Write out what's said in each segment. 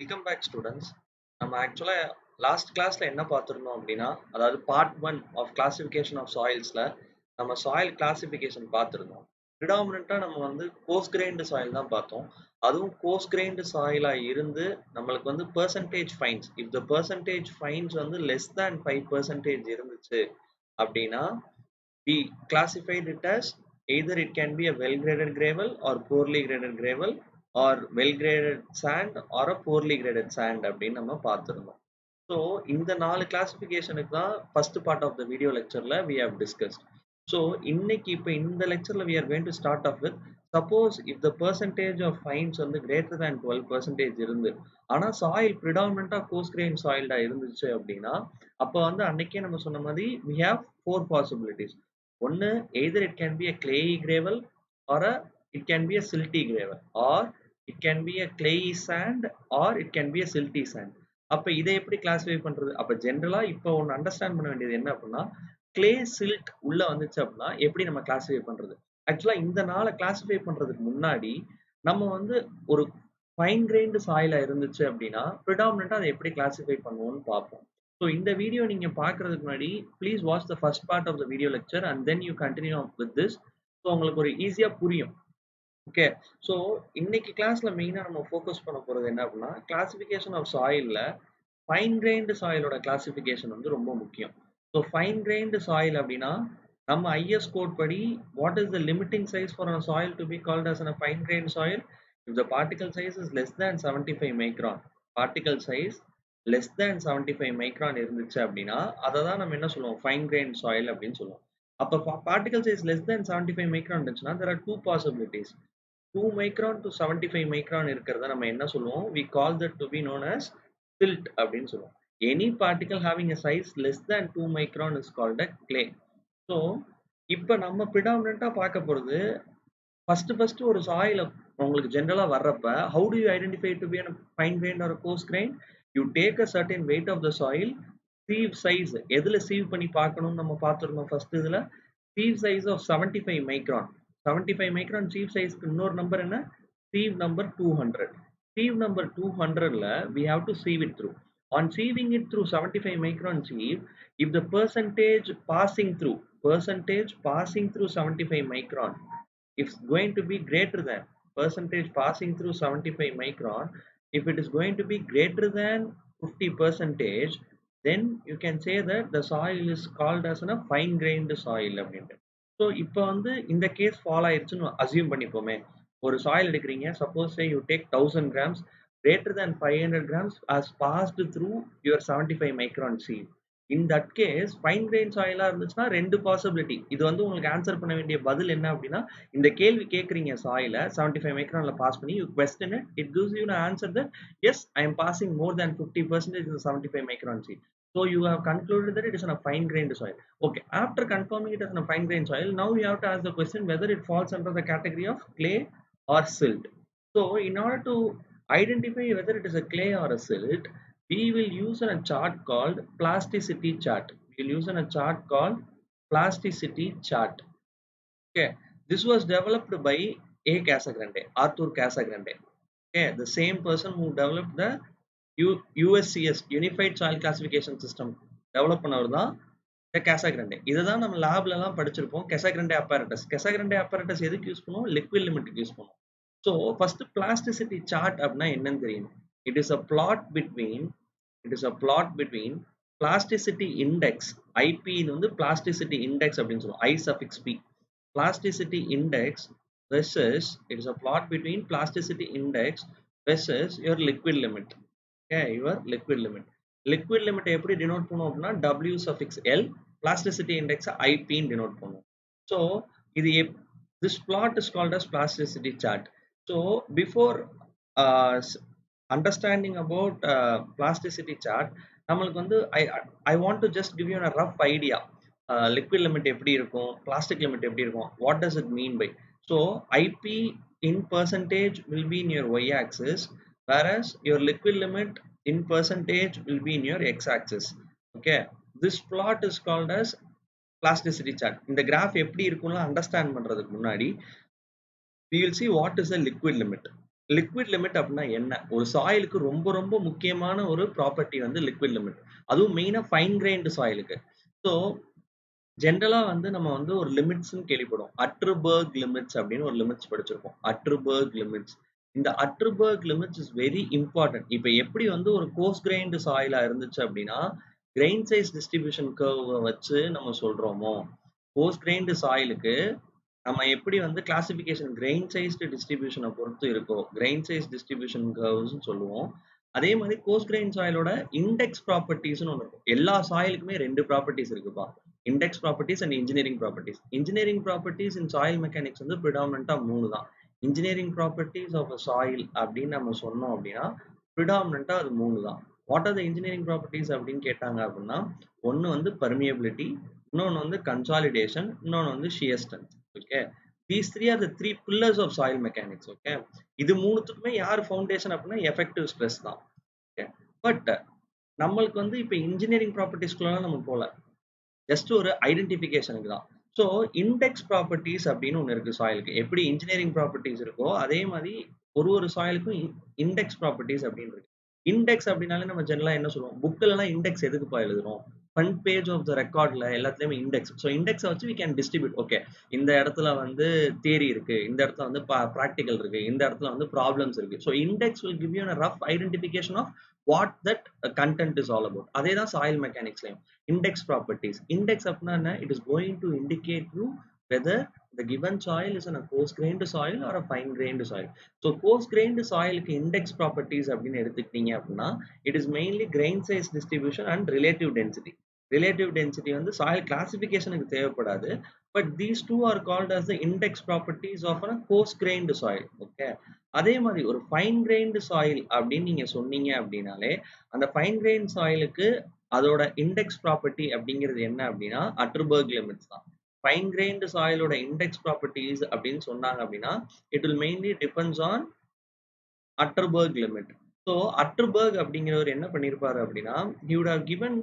Welcome back students. நம்ம ஆக்சுவலா last கிளாஸ்ல என்ன பார்த்துருந்தோம் அப்படின்னா, அதாவது பார்ட் 1 ஆஃப் கிளாசிஃபிகேஷன் ஆஃப் சாயில்ஸ்ல நம்ம சாயில் கிளாசிஃபிகேஷன் பார்த்துருந்தோம். ப்ரிடாமினன்ட்டா நம்ம கோர்ஸ் கிரெயின்டு சாயில் தான் பார்த்தோம். அதுவும் கோர்ஸ் கிரெயின்டு சாயிலா இருந்து நம்மளுக்கு percentage fines, if the percentage fines less than 5% இருந்துச்சு அப்படின்னா, we classified it as either it can be a well graded gravel or poorly graded gravel or well graded sand or a poorly graded sand அப்படின்னு நம்ம பார்த்துருந்தோம். So இந்த 4 கிளாசிஃபிகேஷனுக்கு தான் first part of the video லெக்சர்ல we have discussed. So இன்னைக்கு இப்போ இந்த லெக்சர்ல we are going to start off with suppose if the percentage of fines greater than 12% இருந்து ஆனா சாயில் predominantா coarse grain soilடா இருந்துச்சு அப்படின்னா அப்போ அன்னைக்கே நம்ம சொன்ன மாதிரி we have 4 possibilities. ஒன்னு either it can be a clayey gravel or it can be a silty gravel or it can be a clayey sand or it can be a silty sand. அப்ப இதை எப்படி classify பண்றது? அப்ப ஜென்ரலா இப்போ ஒன்னு understand பண்ண வேண்டியது என்ன அப்படின்னா, கிளே சில்ட் உள்ள வந்துச்சு அப்படின்னா எப்படி நம்ம கிளாசிஃபை பண்றது? ஆக்சுவலா இந்த நாளை கிளாசிஃபை பண்றதுக்கு முன்னாடி நம்ம ஒரு ஃபைன் கிரெயின்டு சாயிலா இருந்துச்சு அப்படின்னா ப்ரிடாமினண்டா அதை எப்படி கிளாசிஃபை பண்ணுவோம்னு பார்ப்போம். ஸோ இந்த வீடியோ நீங்க பார்க்கறதுக்கு முன்னாடி please watch the first part of the video lecture and then you continue with this. So உங்களுக்கு ஒரு ஈஸியா புரியும். ஓகே, ஸோ இன்னைக்கு கிளாஸ்ல மெயினா நம்ம ஃபோக்கஸ் பண்ண போறது என்ன அப்படின்னா, கிளாசிஃபிகேஷன் ஆஃப் சாயில்ல ஃபைன் கிரெயின்டு சாயிலோட கிளாசிஃபிகேஷன் ரொம்ப முக்கியம். ஸோ ஃபைன் கிரெயின்டு சாயில் அப்படின்னா நம்ம ஐஎஸ் கோட் படி what is the limiting size for a soil to be called as a fine grained soil? If the particle size is less than 75 micron, particle size less than 75 micron இருந்துச்சு அப்படின்னா அதை தான் நம்ம என்ன சொல்லுவோம், fine grain soil அப்படின்னு சொல்லுவோம். அப்போ particle size less than 75 micron இருந்துச்சுன்னா there are two possibilities. 2 micron to 75 micron இருக்கிறத நம்ம என்ன சொல்லுவோம், we call that to be known as silt அப்படின்னு சொல்லுவோம். Any particle having a size less than 2 micron is called a clay. So இப்போ நம்ம predominantா பார்க்க போறது first ஒரு சாயில உங்களுக்கு ஜெனரலா வர்றப்ப how do you identify it to be a fine grained or a coarse grained? You take a certain weight of the soil, sieve size எதுல sieve பண்ணி பார்க்கணும்னு நம்ம பார்த்திருந்தோம் ஃபர்ஸ்ட் இதுல. sieve size of 75 micron. 75 micron sieve size க்கு இன்னொரு number என்ன, sieve number 200. sieve number 200ல we have to sieve it through. On sieving it through 75 micron sieve, if the percentage passing through 75 micron, if it's going to be greater than percentage passing through 75 micron, if it is going to be greater than 50%, then you can say that the soil is called as a fine grained soil அப்படின்ட்டு. So இப்போ இந்த case follow ஆயிடுச்சுன்னு assume பண்ணிப்போமே. ஒரு soil எடுக்கிறீங்க, suppose you take 1000 grams, greater than 500 grams has passed through your 75 micron sieve. In that case fine grain soil இருந்துச்சுன்னா ரெண்டு possibility. இது உங்களுக்கு ஆன்சர் பண்ண வேண்டிய பதில் என்ன அப்படின்னா, இந்த கேள்வி கேட்குறீங்க சாயில 75 மைக்ரான்ல பாஸ் பண்ணி, you question it, it gives you an answer that yes, I am passing more than 50% in the 75 micron sieve. So you have concluded that it is in a fine grained soil. Okay, after confirming it as in a fine grained soil, now you have to ask the question whether it falls under the category of clay or silt. So in order to identify whether it is a clay or a silt, we will use a chart called plasticity chart. We will use a chart called plasticity chart. Okay, this was developed by A. Casagrande, Arthur Casagrande. Okay, the same person who developed the USCS, Unified Soil Classification System, develop பண்ணவர் தான் Casagrande. இதை தான் நம்ம லேப்ல எல்லாம் படிச்சிருப்போம். Casagrande apparatus. Casagrande apparatus எதுக்கு use பண்ணுவோம், லிக்விட் லிமிட்டுக்கு யூஸ் பண்ணுவோம். ஸோ ஃபர்ஸ்ட் பிளாஸ்டிசிட்டி சார்ட் அப்படின்னா என்னன்னு தெரியும். It is a plot between plasticity index, IP plasticity index அப்படின்னு சொல்லுவோம், I suffix P, plasticity index versus it is a plot between plasticity index versus your liquid limit. Okay, your liquid limit. Liquid limit எப்படி denote பண்ணுவோம் அப்படின்னா W suffix L, plasticity index IP ன்னு denote பண்ணுவோம். So இது this plot is called as plasticity chart. So before understanding about plasticity chart, நம்மளுக்கு I want to just give you a rough idea. Liquid limit எப்படி இருக்கும், plastic limit எப்படி இருக்கும், what does it mean by. So IP in percentage will be in your y axis, whereas your liquid limit in percentage will be in your x-axis. Okay, this plot is called as plasticity chart. இந்த graph எப்படி இருக்கும்னு understand பண்றதுக்கு முன்னாடி we will see what is the liquid limit. Liquid limit அப்படின்னா என்ன? ஒரு சாயிலுக்கு ரொம்ப ரொம்ப முக்கியமான ஒரு ப்ராப்பர்ட்டி வந்து லிக்விட் லிமிட். அதுவும் மெயினா ஃபைன் கிரெயின்ட் சாயிலுக்கு. ஸோ ஜென்ரலா வந்து நம்ம வந்து ஒரு லிமிட்ஸ்ன்னு கேள்விப்படுவோம். அட்லர்பர்க் லிமிட்ஸ் அப்படின்னு ஒரு லிமிட்ஸ் படிச்சிருப்போம். அட்லர்பர்க் லிமிட்ஸ். இந்த அட்லர்பர்க் லிமிட்ஸ் இஸ் வெரி இம்பார்ட்டன்ட். இப்ப எப்படி வந்து ஒரு கோர்ஸ் கிரெயின்ட் சாயிலா இருந்துச்சு அப்படின்னா, கிரெயின் சைஸ் டிஸ்ட்ரிபியூஷன் கர்வ வச்சு நம்ம சொல்றோமோ, கோர்ஸ் கிரெயின்ட் சாயிலுக்கு நம்ம எப்படி வந்து கிளாசிஃபிகேஷன் கிரெயின் சைஸ்டு டிஸ்ட்ரிபியூஷன பொறுத்து இருக்கோ, கிரெயின் சைஸ் டிஸ்ட்ரிபியூஷன் கர்வ்ஸ்ன்னு சொல்லுவோம். அதே மாதிரி கோர்ஸ் கிரெயின் சாயிலோட இண்டெக்ஸ் ப்ராப்பர்ட்டீஸ்ன்னு ஒண்ணு இருக்கும். எல்லா சாயிலுக்குமே 2 ப்ராப்பர்ட்டீஸ் இருக்குப்பா. Index properties and engineering properties. Engineering properties in soil mechanics வந்து பிரிடாமினன்ட்டா 3 தான். Engineering properties of a soil அப்படின்னு நம்ம சொன்னோம் அப்படின்னா, பிரிடாமினன்ட்டா அது 3 தான். What are the engineering properties அப்படின்னு கேட்டாங்க அப்படின்னா, ஒண்ணு வந்து பெர்மியபிலிட்டி, இன்னொன்னு வந்து கன்சாலிடேஷன், இன்னொன்னு வந்து shear strength. Okay. These 3 are the 3 pillars of soil mechanics. Okay. இது 3த்துக்குமே யார் ஃபவுண்டேஷன் அப்படின்னா எஃபெக்டிவ் ஸ்ட்ரெஸ் தான். ஓகே. பட் நம்மளுக்கு வந்து இப்ப இன்ஜினியரிங் ப்ராப்பர்ட்டீஸ்க்குள்ள நம்ம போல. ஜஸ்ட் ஒரு ஐடென்டிஃபிகேஷனுக்கு தான். ஸோ இண்டெக்ஸ் ப்ராப்பர்ட்டீஸ் அப்படின்னு ஒண்ணு இருக்கு சாயிலுக்கு. எப்படி இன்ஜினியரிங் ப்ராப்பர்ட்டீஸ் இருக்கோ, அதே மாதிரி ஒரு ஒரு சாயிலுக்கும் இண்டெக்ஸ் ப்ராப்பர்ட்டீஸ் அப்படின்னு இருக்கு. இண்டெக்ஸ் அப்படின்னாலே நம்ம ஜெனரலா என்ன சொல்லுவோம்? புக்லலாம் இண்டெக்ஸ் எதுக்குப்பா எழுதுறோம்? ஃப்ரண்ட் பேஜ் ஆஃப் த ரெக்கார்ட்ல எல்லாத்துலயுமே இண்டெக்ஸ். ஸோ இண்டெக்ஸ வச்சு வி கேன் டிஸ்ட்ரிபியூட். ஓகே. இந்த இடத்துல வந்து தியரி இருக்கு. இந்த இடத்துல வந்து பிராக்டிகல் இருக்கு. இந்த இடத்துல வந்து ப்ராப்ளம்ஸ் இருக்கு. So index will give you a rough identification of what that content is all about. அதே தான் சாயில் மெக்கானிக்ஸ்லயும். Index properties. Index அப்படின்னா என்ன? It is going to indicate you whether the given soil is in a coarse grained soil or a fine grained soil. So coarse grained soilக்கு index properties அப்படின்னு எடுத்துக்கிட்டீங்க அப்படின்னா, it is mainly grain size distribution and relative density. Relative density வந்து soil classificationக்கு தேவைப்படாது. But these two are called as the index properties of a coarse grained soil. Okay. அதே மாதிரி ஒரு fine grained soil அப்படின்னு நீங்க சொன்னீங்க அப்படின்னாலே, அந்த ஃபைன் கிரெயின் சாயிலுக்கு அதோட இண்டெக்ஸ் ப்ராப்பர்ட்டி அப்படிங்கிறது என்ன அப்படின்னா, அட்டர்பர்க் லிமிட்ஸ் தான். ஃபைன் கிரெயின்டு சாயிலோட இண்டெக்ஸ் ப்ராப்பர்ட்டீஸ் அப்படின்னு சொன்னாங்க அப்படின்னா, it will mainly depends on Atterberg limit. So Atterberg அப்படிங்கிறவர் என்ன பண்ணியிருப்பாரு அப்படின்னா, he would have given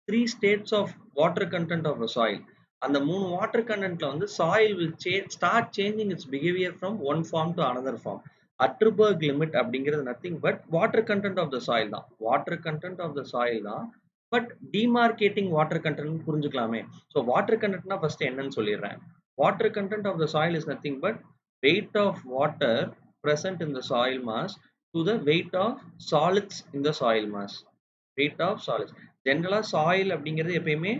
3 states of water content of a soil. அந்த 3 வாட்டர் கண்டென்ட்ல வந்து soil will start changing its behaviour from one form to another form. Atterberg limit அப்படிங்கிறது nothing but water content of the soil தான். Water content of the soil தான். But demarcating water content புரிஞ்சுக்கலாமே. So water கண்டென்ட்னா first என்னன்னு சொல்லிடுறேன். Water content of the soil is nothing but weight of water present in the soil mass to the weight of solids in the soil mass. Weight of solids. ஜென்ரலா soil அப்படிங்கிறது எப்பயுமே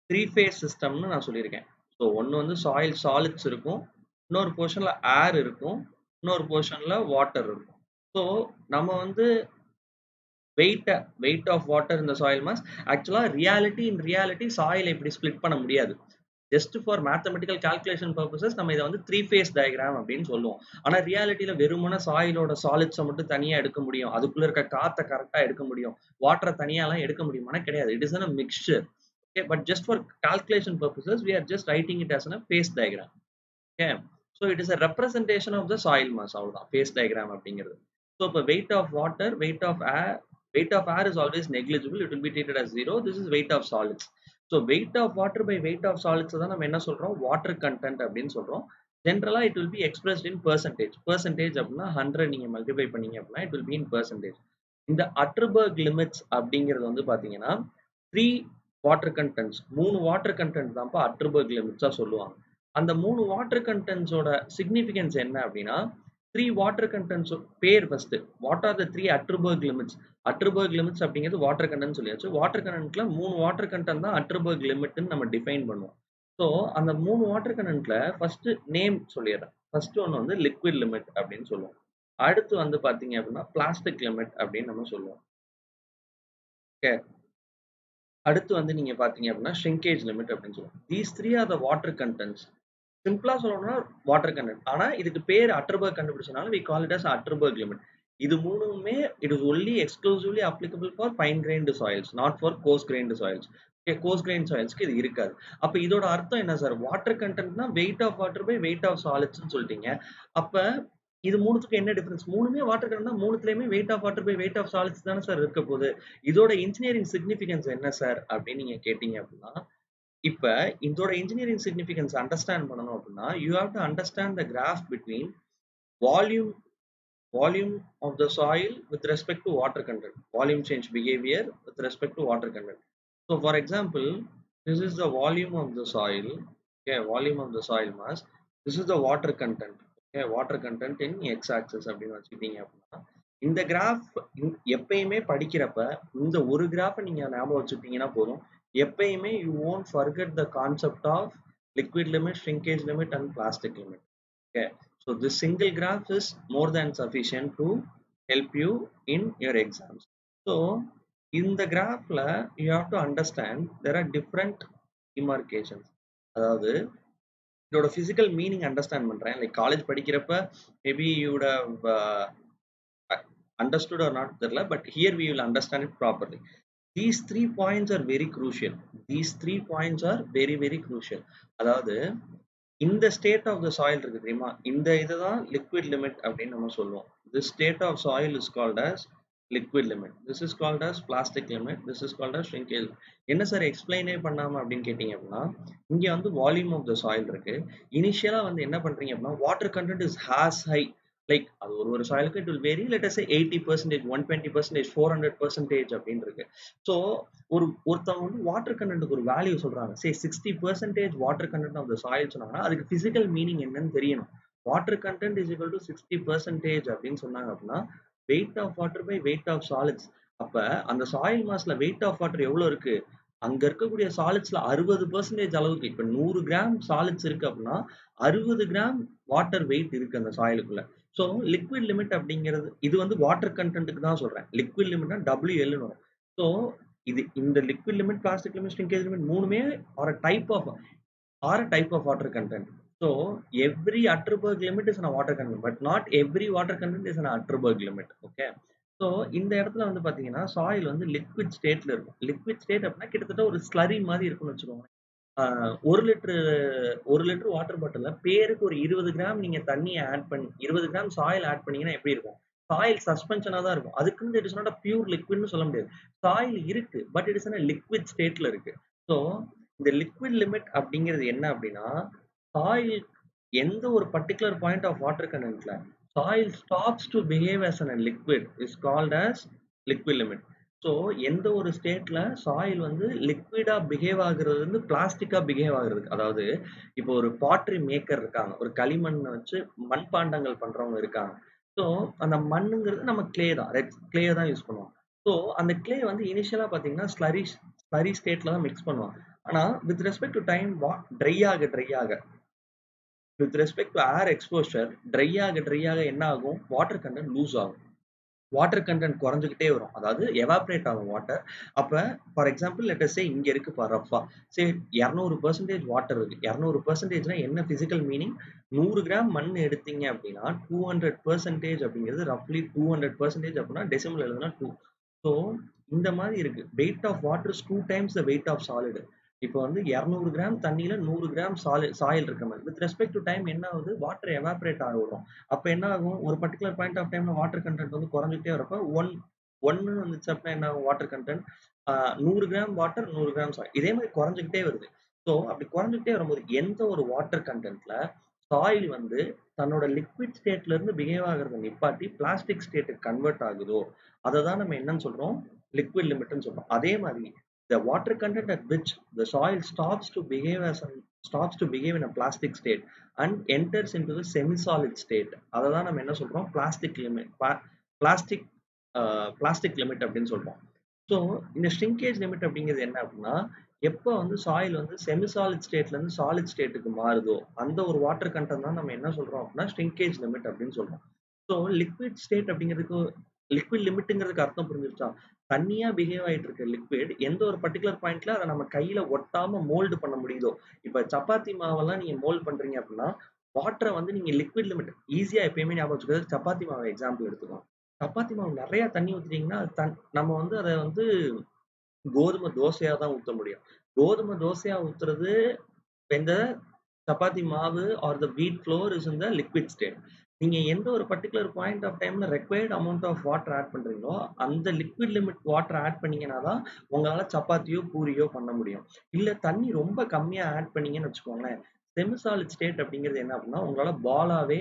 3 phase சிஸ்டம்னு நான் சொல்லியிருக்கேன். So ஒன்று வந்து soil solids இருக்கும், இன்னொரு போர்ஷன்ல ஏர் இருக்கும், இன்னொரு போர்ஷன்ல வாட்டர் இருக்கும். ஸோ நம்ம வந்து weight of water in the soil mass ஆக்சுவலா ரியாலிட்டி சாயில் இப்படி ஸ்பிளிட் பண்ண முடியாது. Just for mathematical calculation purposes நம்ம இதை வந்து 3 ஃபேஸ் டயக்ராம் அப்படின்னு சொல்லுவோம். ஆனா ரியாலிட்டியில வெறுமன சாயிலோட சாலிட்ஸை மட்டும் தனியா எடுக்க முடியும், அதுக்குள்ள இருக்க காத்தை கரெக்டா எடுக்க முடியும், வாட்டரை தனியாலாம் எடுக்க முடியுமானா கிடையாது. It is a mixture. Okay, but just for calculation purposes we are just writing it as a phase diagram. Okay, so it is a representation of the soil mass. அவ்வளவுதான் phase diagram அப்படிங்கிறது. So இப்போ weight of water, weight of air is always negligible, it will be treated as 0. This is weight of solids. So weight of water by weight of solids தான் நம்ம என்ன சொல்றோம், water content அப்படின்னு சொல்றோம். ஜென்ரலா it will be expressed in percentage. Percentage அப்படின்னா 100 நீங்க multiply பண்ணீங்க அப்படின்னா it will be in percentage. இந்த அட்டர்பர்க் லிமிட்ஸ் அப்படிங்கிறது வந்து பாத்தீங்கன்னா 3 வாட்டர் கண்டென்ட்ஸ், 3 வாட்டர் கண்டென்ட் தான்ப்பா அட்டர்பர்க் லிமிட்ஸா சொல்லுவாங்க. அந்த 3 வாட்டர் கண்டென்ட்ஸோட சிக்னிஃபிகன்ஸ் என்ன அப்படின்னா, 3 வாட்டர் கண்டென்ட்ஸ் பேர் first. What are the 3 Atterberg limits? Atterberg limits அப்படிங்கிறது வாட்டர் கண்டென்ட் சொல்லியாச்சு. வாட்டர் கண்டென்ட்ல 3 வாட்டர் கண்டென்ட் தான் அட்டர்பர்க் லிமிட்னு நம்ம டிஃபைன் பண்ணுவோம். ஸோ அந்த 3 வாட்டர் கண்டென்ட்ல ஃபர்ஸ்ட் நேம் சொல்லிடுறேன். ஃபர்ஸ்ட் ஒன்று வந்து லிக்விட் லிமிட் அப்படின்னு சொல்லுவோம். அடுத்து வந்து பாத்தீங்க அப்படின்னா பிளாஸ்டிக் லிமிட் அப்படின்னு நம்ம சொல்லுவோம். ஓகே. அடுத்து வந்து நீங்க பாத்தீங்க அப்படின்னா ஷ்ரிங்கேஜ் லிமிட் அப்படின்னு சொல்லுவோம். These 3 are the water contents. சிம்பிளா சொல்லணும்னா வாட்டர் கண்டென்ட். ஆனா இதுக்கு பேர் அட்டர்பர்க் கண்டுபிடிச்சனால we call it as Atterberg limit. இது மூணுமே it is only exclusively applicable for fine grained soils, not for coarse grained soils. Okay, coarse grained soilsக்கு இது இருக்காது. அப்ப இதோட அர்த்தம் என்ன சார்? வாட்டர் கண்டென்ட்னா weight of water by weight of solids ன்னு சொல்லிட்டீங்க. அப்ப இது மூணுத்துக்கும் என்ன டிஃபரன்ஸ்? மூணுமே வாட்டர் கண்டென்ட்னா மூணுத்துலயுமே weight of water by weight of solids தானே சார் இருக்க போகுது. இதோட இன்ஜினியரிங் சிக்னிஃபிகன்ஸ் என்ன சார் அப்படின்னு நீங்க கேட்டீங்க அப்படின்னா, இப்ப இதோட இன்ஜினியரிங் சிக்னிஃபிகன்ஸ் அண்டர்ஸ்டாண்ட் பண்ணணும் அப்படின்னா, you have to understand the graph between volume volume of the soil with respect to water content. Volume change behavior with respect to water content. So for example, this is the volume of the soil. Okay, volume of the soil mass. This is the water content. Okay, water content in x-axis அப்படின்னு வச்சுக்கிட்டீங்க அப்படின்னா இந்த graph எப்பயுமே படிக்கிறப்ப இந்த ஒரு கிராஃபை நீங்க ஞாபகம் வச்சுக்கிட்டீங்கன்னா போதும். எப்பயுமே you won't forget the concept of liquid limit, shrinkage limit and plastic limit. Okay, so this single graph is more than sufficient to help you in your exams. So in the graph you have to understand there are different demarcations. அதாவது இதோட physical meaning understand பண்றேன். Like college படிக்கிறப்ப maybe you would have understood or not தெரியல, but here we will understand it properly. These 3 points are very crucial. These 3 points are very very crucial. அதாவது இந்த state of the soil இருக்கு தெரியுமா, இந்த இதுதான் liquid limit அப்படின்னு நம்ம சொல்லுவோம். This state of soil is called as liquid limit. This is called as plastic limit. This is called as shrinkage. என்ன சார் எக்ஸ்பிளைனே பண்ணாம அப்படின்னு கேட்டீங்க அப்படின்னா, இங்க வந்து வால்யூம் ஆஃப் த சாயில் இருக்கு. இனிஷியலா வந்து என்ன பண்றீங்க அப்படின்னா water content is has high. Like அது ஒரு சாயிலுக்கு it will vary. Let us say 80%, 120%, 400% அப்படின்னு இருக்கு. ஸோ ஒருத்தவங்க வந்து வாட்டர் கண்டென்ட்டுக்கு ஒரு வேல்யூ சொல்றாங்க. Say 60% water content of the soil சொன்னாங்கன்னா அதுக்கு பிசிக்கல் மீனிங் என்னன்னு தெரியணும். Water content is equal to 60% அப்படின்னு சொன்னாங்க அப்படின்னா weight of water by weight of solids. அப்ப அந்த சாயில் மாஸ்ல weight of water எவ்வளவு இருக்கு, அங்க இருக்கக்கூடிய சாலிட்ஸ்ல 60% அளவுக்கு. இப்ப 100 கிராம் சாலிட்ஸ் இருக்கு அப்படின்னா 60 கிராம் வாட்டர் வெயிட் இருக்கு அந்த சாயிலுக்குள்ள. ஸோ லிக்விட் லிமிட் அப்படிங்கிறது இது வந்து வாட்டர் கண்டென்ட்டுக்கு தான் சொல்றேன். லிக்விட் லிமிட்னா WL வரும். ஸோ இது இந்த liquid limit, plastic limit, shrinkage limit மூணுமே are type of water content. So every Atterberg limit is a water content, but not every water content is an Atterberg limit. Okay. So இந்த இடத்துல வந்து பாத்தீங்கன்னா soil வந்து liquid ஸ்டேட்ல இருக்கும். Liquid state அப்படின்னா கிட்டத்தட்ட ஒரு ஸ்லரி மாதிரி இருக்கும்னு வச்சுக்கோங்க. 1 லிட்டர் வாட்டர் பாட்டில பேருக்கு ஒரு 20 கிராம் நீங்க தண்ணியை ஆட் பண்ணி 20 கிராம் சாயில் ஆட் பண்ணீங்கன்னா எப்படி இருக்கும்? சாயில் சஸ்பென்ஷனா தான் இருக்கும். அதுக்கு இட் இஸ் நாட் பியூர் லிக்விட்னு சொல்ல முடியாது. சாயில் இருக்கு, பட் இட் இஸ் லிக்விட் ஸ்டேட்ல இருக்கு. ஸோ இந்த லிக்விட் லிமிட் அப்படிங்கிறது என்ன அப்படின்னா, சாயில் எந்த ஒரு பர்டிகுலர் பாயிண்ட் ஆஃப் வாட்டர் கண்டென்ட்ல soil stops to behave as a liquid is called as liquid limit. So எந்த ஒரு ஸ்டேட்ல சாயில் வந்து லிக்விடா பிஹேவ் ஆகுறது வந்து பிளாஸ்டிக்கா பிஹேவ் ஆகுறது. அதாவது இப்போ ஒரு பாட்ரி மேக்கர் இருக்காங்க, ஒரு களிமண்ணை வச்சு மண்பாண்டங்கள் பண்றவங்க இருக்காங்க. ஸோ அந்த மண்ணுங்கிறது நம்ம கிளே தான், ரெட் கிளே தான் யூஸ் பண்ணுவோம். ஸோ அந்த கிளே வந்து இனிஷியலா பாத்தீங்கன்னா ஸ்லரி ஸ்டேட்ல தான் மிக்ஸ் பண்ணுவாங்க. ஆனா with respect to time try ஆக with respect to air exposure try ஆக என்ன ஆகும், வாட்டர் கண்டென்ட் லூஸ் ஆகும். வாட்டர் கண்டென்ட் குறைஞ்சிக்கிட்டே வரும், அதாவது எவாப்ரேட் ஆகும் வாட்டர். அப்ப ஃபார் எக்ஸாம்பிள் லெட் அஸ் சே இங்க இருக்கு பார் ரஃபா சே 200% வாட்டர் இருக்கு. 200%னா என்ன பிசிக்கல் மீனிங், 100 கிராம் மண் எடுத்தீங்க அப்படின்னா 200% அப்படிங்கிறது ரஃப்லி 200% அப்படின்னா டெசிமல் எழுதுனா 2. ஸோ இந்த மாதிரி இருக்கு. Weight of water is 2 times the weight of solid. இப்போ வந்து 200 கிராம் தண்ணியில 100 கிராம் சாயில் இருக்க மாதிரி வித் ரெஸ்பெக்ட் டு டைம் என்ன ஆகுது, வாட்டர் எவாபரேட் ஆக விடும். அப்ப என்ன ஆகும், ஒரு பர்டிகுலர் பாயிண்ட் ஆஃப் டைம்ல வாட்டர் கண்டென்ட் வந்து குறைஞ்சிட்டே வரப்ப ஒன்னு வந்துச்சு அப்படின்னா என்ன ஆகும், water content 100 gram water 100 gram soil இதே மாதிரி குறைஞ்சிக்கிட்டே வருது. ஸோ அப்படி குறைஞ்சிக்கிட்டே வரும்போது எந்த ஒரு வாட்டர் கண்டென்ட்ல சாயில் வந்து தன்னோட லிக்விட் ஸ்டேட்ல இருந்து பிஹேவ் ஆகிறத நிப்பாட்டி பிளாஸ்டிக் ஸ்டேட்டுக்கு கன்வெர்ட் ஆகுதோ அதை தான் நம்ம என்னன்னு சொல்றோம், லிக்விட் லிமிட்னு சொல்றோம். அதே மாதிரி the water content at which the soil stops to behave in a plastic state and enters into the semi-solid state, அததான் நம்ம என்ன சொல்றோம், plastic limit அப்படின்னு சொல்றோம். ஸோ இந்த shrinkage limit அப்படிங்கிறது என்ன அப்படின்னா, எப்போ வந்து சாயில் வந்து செமிசாலிட் ஸ்டேட்ல இருந்து சாலிட் ஸ்டேட்டுக்கு மாறுதோ அந்த ஒரு வாட்டர் கண்டென்ட் தான் நம்ம என்ன சொல்றோம் அப்படின்னா shrinkage limit அப்படின்னு சொல்றோம். ஸோ லிக்விட் ஸ்டேட் அப்படிங்கிறதுக்கு லிக்விட் லிமிட்டுங்கிறதுக்கு அர்த்தம் புரிஞ்சிருச்சா, தண்ணியா பிஹேவ் ஆயிட்டு இருக்க லிக்விட் எந்த ஒரு பர்டிகுலர் பாயிண்ட்ல அதை நம்ம கையில ஒட்டாம மோல்டு பண்ண முடியுதோ. இப்ப சப்பாத்தி மாவெல்லாம் நீங்க மோல்ட் பண்றீங்க அப்படின்னா வாட்டரை வந்து நீங்க லிக்விட் லிமிட் ஈஸியா எப்பயுமே ஞாபகம் வச்சுக்கிறது, சப்பாத்தி மாவை எக்ஸாம்பிள் எடுத்துக்கலாம். சப்பாத்தி மாவு நிறைய தண்ணி ஊத்திட்டீங்கன்னா நம்ம வந்து அதை வந்து கோதுமை தோசையா தான் ஊத்த முடியும். கோதுமை தோசையா ஊத்துறது இந்த சப்பாத்தி மாவு or the wheat flour is in the liquid state. நீங்க எந்த ஒரு பர்டிகுலர் பாயிண்ட் ஆஃப் டைம்ல required amount of water add பண்றீங்களோ அந்த லிக்விட் லிமிட் வாட்டர் ஆட் பண்ணீங்கன்னா தான் உங்களால சப்பாத்தியோ பூரியோ பண்ண முடியும். இல்ல தண்ணி ரொம்ப கம்மியா ஆட் பண்ணீங்கன்னு வச்சுக்கோங்களேன், செமிசாலிட் ஸ்டேட் அப்படிங்கிறது என்ன அப்படின்னா உங்களால பாலாவே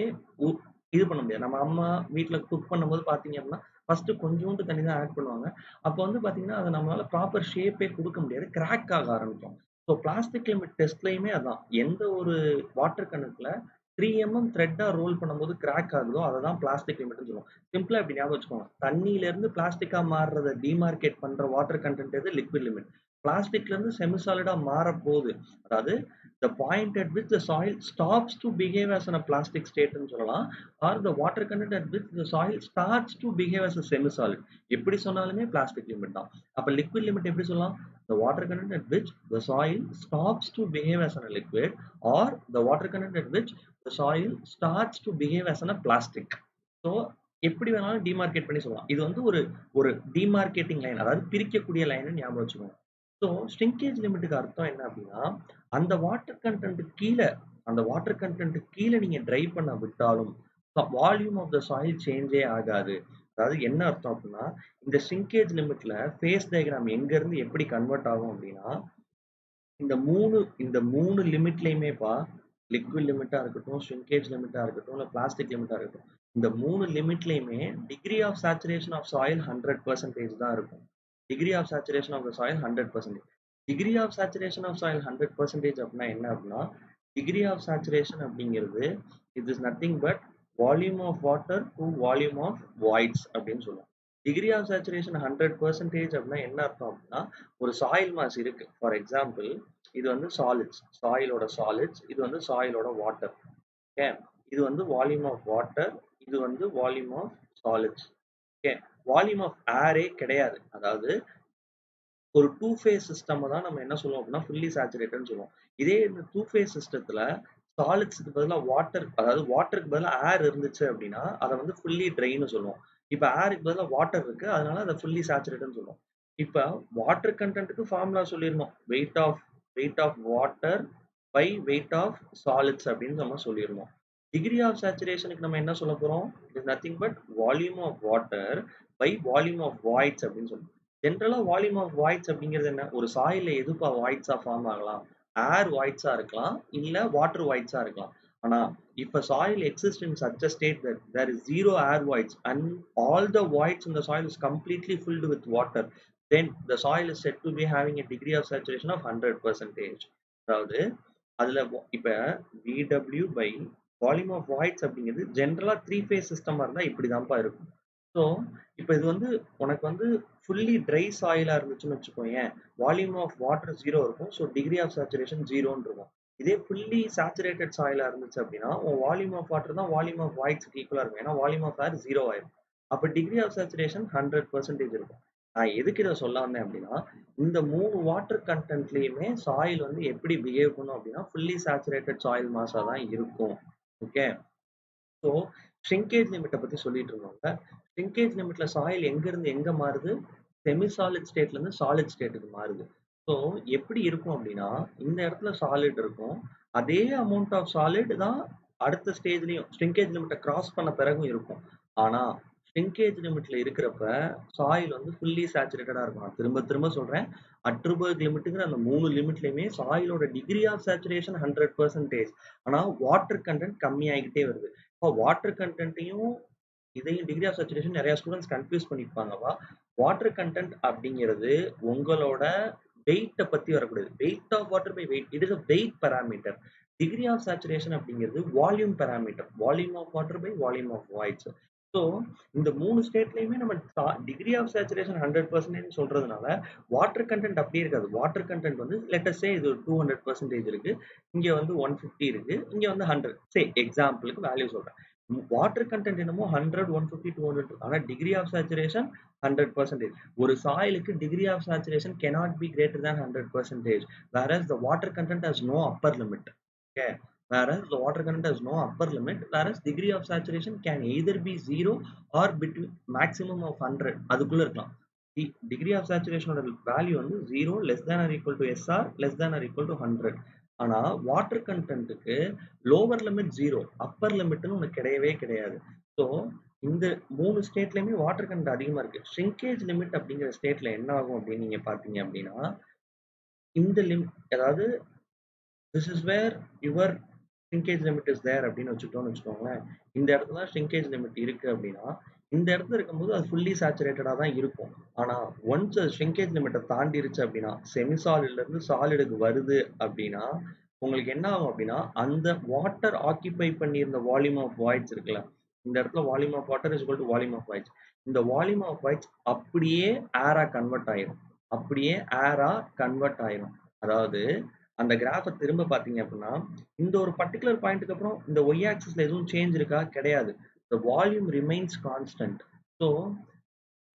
இது பண்ண முடியாது. நம்ம அம்மா வீட்ல குக் பண்ணும்போது பார்த்தீங்க அப்படின்னா, ஃபர்ஸ்ட்டு கொஞ்சூண்டு தண்ணி தான் ஆட் பண்ணுவாங்க. அப்போ வந்து பார்த்தீங்கன்னா, அத நம்மளால ப்ராப்பர் ஷேப்பே குடுக்க முடியாது. கிராக் ஆக ஆரம்பிக்கும். ஸோ பிளாஸ்டிக் லிமிட் டெஸ்ட்லயுமே அதான். எந்த ஒரு வாட்டர் கேனுக்குள்ள 3 த்ரெட்டா ரோல் பண்ணும்போது கிராக் ஆகுதோ, அததான் பிளாஸ்டிக் லிமிட்ன்னு சொல்லுவோம். சிம்பிளா இப்படி ஞாபகம் வச்சுக்கோங்க. தண்ணீலருந்து பிளாஸ்டிக்கா மாறுறத டிமார்கேட் பண்ற வாட்டர் கன்டென்ட் எது? Liquid limit. பிளாஸ்டிக்லருந்து செமி சாலிடா மாறப்போது. அதாவது the point at which the soil stops to behave as a plastic state ன்னு சொல்லலாம். or the water content at which the soil starts to behave as a semi solid. எப்படி சொன்னாலுமே plastic limit தான். அப்ப liquid limit எப்படி சொல்லலாம்? The water content at which the soil stops to behave as a liquid, or the water content at which the soil starts to behave as a plastic. So எப்படி வேணாலும் டிமார்கேட் பண்ணி சொல்லலாம். இது வந்து ஒரு ஒரு டிமார்கேட்டிங் லைன், அதாவது பிரிக்கக்கூடிய லைன்னு ஞாபகம் வச்சுக்கோங்க. ஸோ ஷ்ரிங்கேஜ் லிமிட்டுக்கு அர்த்தம் என்ன அப்படின்னா, அந்த வாட்டர் கன்டென்ட் கீழ அந்த வாட்டர் கன்டென்ட் கீழ நீங்க ட்ரை பண்ண விட்டாலும், வால்யூம் ஆஃப் த சாயில் சேஞ்சே ஆகாது. அதாவது என்ன அர்த்தம் அப்படின்னா, இந்த ஷ்ரிங்கேஜ் லிமிட்ல ஃபேஸ் டயகிராம் எங்க இருந்து எப்படி கன்வெர்ட் ஆகும் அப்படின்னா, இந்த 3 லிமிட்லயுமேப்பா, லிக்விட் லிமிட்டா இருக்கட்டும், ஷ்ரிங்கேஜ் லிமிட்டா இருக்கட்டும், இல்ல பிளாஸ்டிக் லிமிட்டா இருக்கட்டும். இந்த 3 லிமிட்லயுமே degree of saturation of soil 100% தான் இருக்கும். Degree of saturation of the soil 100%. Degree of saturation of soil 100% அப்படின்னா என்ன அப்படின்னா, டிகிரி ஆஃப் சேச்சுரேஷன் அப்படிங்கிறது it is nothing but volume of water to volume of voids அப்படின்னு சொல்லுவோம். டிகிரி ஆஃப் சேச்சுரேஷன் 100% அப்படின்னா என்ன அர்த்தம் அப்படின்னா, ஒரு சாயில் மாஸ் இருக்கு. ஃபார் எக்ஸாம்பிள், இது வந்து சாலிட்ஸ், சாயிலோட சாலிட்ஸ், இது வந்து சாயிலோட வாட்டர். ஓகே, இது வந்து வால்யூம் ஆஃப் வாட்டர், இது வந்து volume of solids. Okay, volume of ஏரே கிடையாது. அதாவது ஒரு டூ ஃபேஸ் சிஸ்டம் தான் நம்ம என்ன சொல்லுவோம் அப்படின்னா ஃபுல்லி சேச்சுரேட்டட்னு சொல்லுவோம். இதே இந்த டூ ஃபேஸ் சிஸ்டத்துல சாலிட்ஸ்க்கு பதிலா வாட்டர், அதாவது வாட்டருக்கு பதிலா ஏர் இருந்துச்சு அப்படின்னா அதை வந்து ஃபுல்லி ட்ரைன்னு சொல்லுவோம். இப்போ ஏருக்கு பதிலா வாட்டர் இருக்கு, அதனால அதை ஃபுல்லி சேச்சுரேட்டட்னு சொல்லுவோம். இப்போ வாட்டர் கண்டென்ட்டுக்கு ஃபார்முலா சொல்லியிருந்தோம். Weight of water by weight of solids அப்படின்னு நம்ம சொல்லியிருந்தோம். டிகிரி ஆஃப் சேச்சுரேஷனுக்கு நம்ம என்ன சொல்ல போறோம்? It is nothing but volume of water by volume of voids அப்படின்னு சொல்லுவோம். ஜென்ரலா வால்யூம் ஆஃப் வாய்ட்ஸ் அப்படிங்கிறது என்ன? ஒரு சாயில்ல எதுப்பா வாய்ட்ஸா ஃபார்ம் ஆகலாம்? ஏர் வாய்ட்ஸா இருக்கலாம், இல்ல வாட்டர் வாய்ட்ஸா இருக்கலாம். ஆனா if a soil exists in such a state that there is zero air voids and all the voids in the soil is completely filled with water, then the soil is said to be having a degree of saturation of 100%. அதாவது அதுல இப்ப VW by volume of voids அப்படிங்கிறது ஜென்ரலா three phase சிஸ்டமா இருந்தா இப்படிதான்ப்பா இருக்கும். So இப்போ இது வந்து உனக்கு வந்து ஃபுல்லி ட்ரை சாயிலா இருந்துச்சுன்னு வச்சுக்கோயேன், வால்யூம் ஆஃப் வாட்டர் 0 இருக்கும். ஸோ டிகிரி ஆஃப் சேச்சுரேஷன் 0ன்னு இருக்கும். இதே ஃபுல்லி சேச்சுரேட்டட் சாயிலா இருந்துச்சு அப்படின்னா, உன் வால்யூம் ஆஃப் வாட்டர் தான் வால்யூம் ஆஃப் வாய்ட்ஸ்க்கு ஈக்குவலா இருக்கும். ஏன்னா வால்யூம் ஆஃப் ஏர் 0 ஆயிரும். அப்ப டிகிரி ஆஃப் சேச்சுரேஷன் 100% இருக்கும். நான் எதுக்கு இத சொல்ல வந்தேன் அப்படின்னா, இந்த 3 வாட்டர் கன்டென்ட்லயுமே சாயில் வந்து எப்படி பிஹேவ் பண்ணும் அப்படின்னா, ஃபுல்லி சேச்சுரேட்டட் சாயில் மாஸா தான் இருக்கும். ஓகே. ஸோ ஷ்ரிங்கேஜ் லிமிட்ட பத்தி சொல்லிட்டு இருந்தோம்ல. ஷ்ரிங்கேஜ் லிமிட்ல சாயில் எங்க இருந்து எங்க மாறுது? செமி சாலிட் ஸ்டேட்ல இருந்து சாலிட் ஸ்டேட்டுக்கு மாறுது. ஸோ எப்படி இருக்கும் அப்படின்னா, இந்த இடத்துல சாலிட் இருக்கும். அதே அமௌண்ட் ஆஃப் சாலிட் தான் அடுத்த ஸ்டேஜ்லயும் ஷ்ரிங்கேஜ் லிமிட்ட கிராஸ் பண்ண பிறகும் இருக்கும். ஆனா ஷ்ரிங்கேஜ் லிமிட்ல இருக்கிறப்ப சாயில் வந்து ஃபுல்லி சேச்சுரேட்டடா இருக்கும். நான் திரும்ப திரும்ப சொல்றேன். அட்ருபர்க் லிமிட்டுங்கிற அந்த 3 லிமிட்லயுமே சாயிலோட டிகிரி ஆஃப் சேச்சுரேஷன் 100%. ஆனா வாட்டர் கன்டென்ட் கம்மியாகிக்கிட்டே வருது. இப்போ வாட்டர் கன்டென்ட்டையும் இதையும் டிகிரி ஆஃப் சேச்சுரேஷன் நிறைய ஸ்டூடெண்ட்ஸ் கன்ஃபியூஸ் பண்ணிப்பாங்கப்பா. வாட்டர் கன்டென்ட் அப்படிங்கிறது உங்களோட வெயிட்ட பத்தி வரக்கூடாது. Weight of water by weight, it is a weight parameter. Degree of saturation அப்படிங்கிறது volume parameter. Volume of water by volume of voids. So இந்த 3 ஸ்டேட்லயுமே நம்ம டிகிரி ஆஃப் சேச்சுரேஷன் 100% சொல்றதுனால வாட்டர் கன்டென்ட் அப்படியே இருக்காது. வாட்டர் கன்டென்ட் வந்து லெட் அஸ் சே இது 200% இருக்கு. இங்க வந்து 150 இருக்கு. இங்க வந்து 100. சே எக்ஸாம்பிளுக்கு வேல்யூ சொல்றேன். வாட்டர் கன்டென்ட் என்னமோ 100, 150, 200 இருக்கு. ஆனா டிகிரி ஆஃப் சேச்சுரேஷன் 100%. ஒரு சாயிலுக்கு degree of saturation cannot be greater than 100%, whereas the water content has no upper limit. Okay. Whereas the water content has no upper limit, whereas degree of saturation can either be 0 or between maximum of 100. அதுக்குள்ள இருக்கலாம். Degree of சேச்சுரேஷனோட value வந்து 0 less than or equal to SR less than or equal to 100. ஆனா water கன்டென்ட்டுக்கு lower limit 0, Appar லிமிட்னு ஒண்ணு கிடையவே கிடையாது. So இந்த 3 ஸ்டேட்லயுமே water content அதிகமா இருக்கு. ஷ்ரிங்கேஜ் லிமிட் அப்படிங்கிற ஸ்டேட்ல என்ன ஆகும் அப்படின்னு நீங்க பார்த்தீங்க அப்படின்னா, இந்த அதாவது this is where your shrinkage limit is there அப்படின்னு வச்சுக்கோங்களேன். இந்த இடத்துல தான் ஷ்ரிங்கேஜ் லிமிட் இருக்கு அப்படின்னா, இந்த இடத்துல இருக்கும்போது அது ஃபுல்லி சேச்சுரேட்டடா தான் இருக்கும். ஆனா ஒன்ஸ் அது ஷ்ரிங்கேஜ் லிமிட்ட தாண்டிருச்சு அப்படின்னா, செமி சாலிட்ல இருந்து சாலிடுக்கு வருது அப்படின்னா, உங்களுக்கு என்ன ஆகும் அப்படின்னா, அந்த வாட்டர் ஆக்கியூபை பண்ணியிருந்த வால்யூம் ஆஃப் வாய்ட்ஸ் இருக்குல்ல, இந்த இடத்துல volume of water is equal to volume of voids. இந்த வால்யூம் ஆஃப் வாய்ட்ஸ் அப்படியே ஏரா கன்வெர்ட் ஆயிரும். அப்படியே ஏரா கன்வெர்ட் ஆயிரும். அதாவது அந்த கிராஃப திரும்ப பார்த்தீங்க அப்படின்னா, இந்த ஒரு பர்ட்டிகுலர் பாயிண்ட்க்கு அப்புறம் இந்த ஒய் ஆக்சிஸ்ல எதுவும் சேஞ்ச் இருக்கா? கிடையாது. The volume remains constant. So,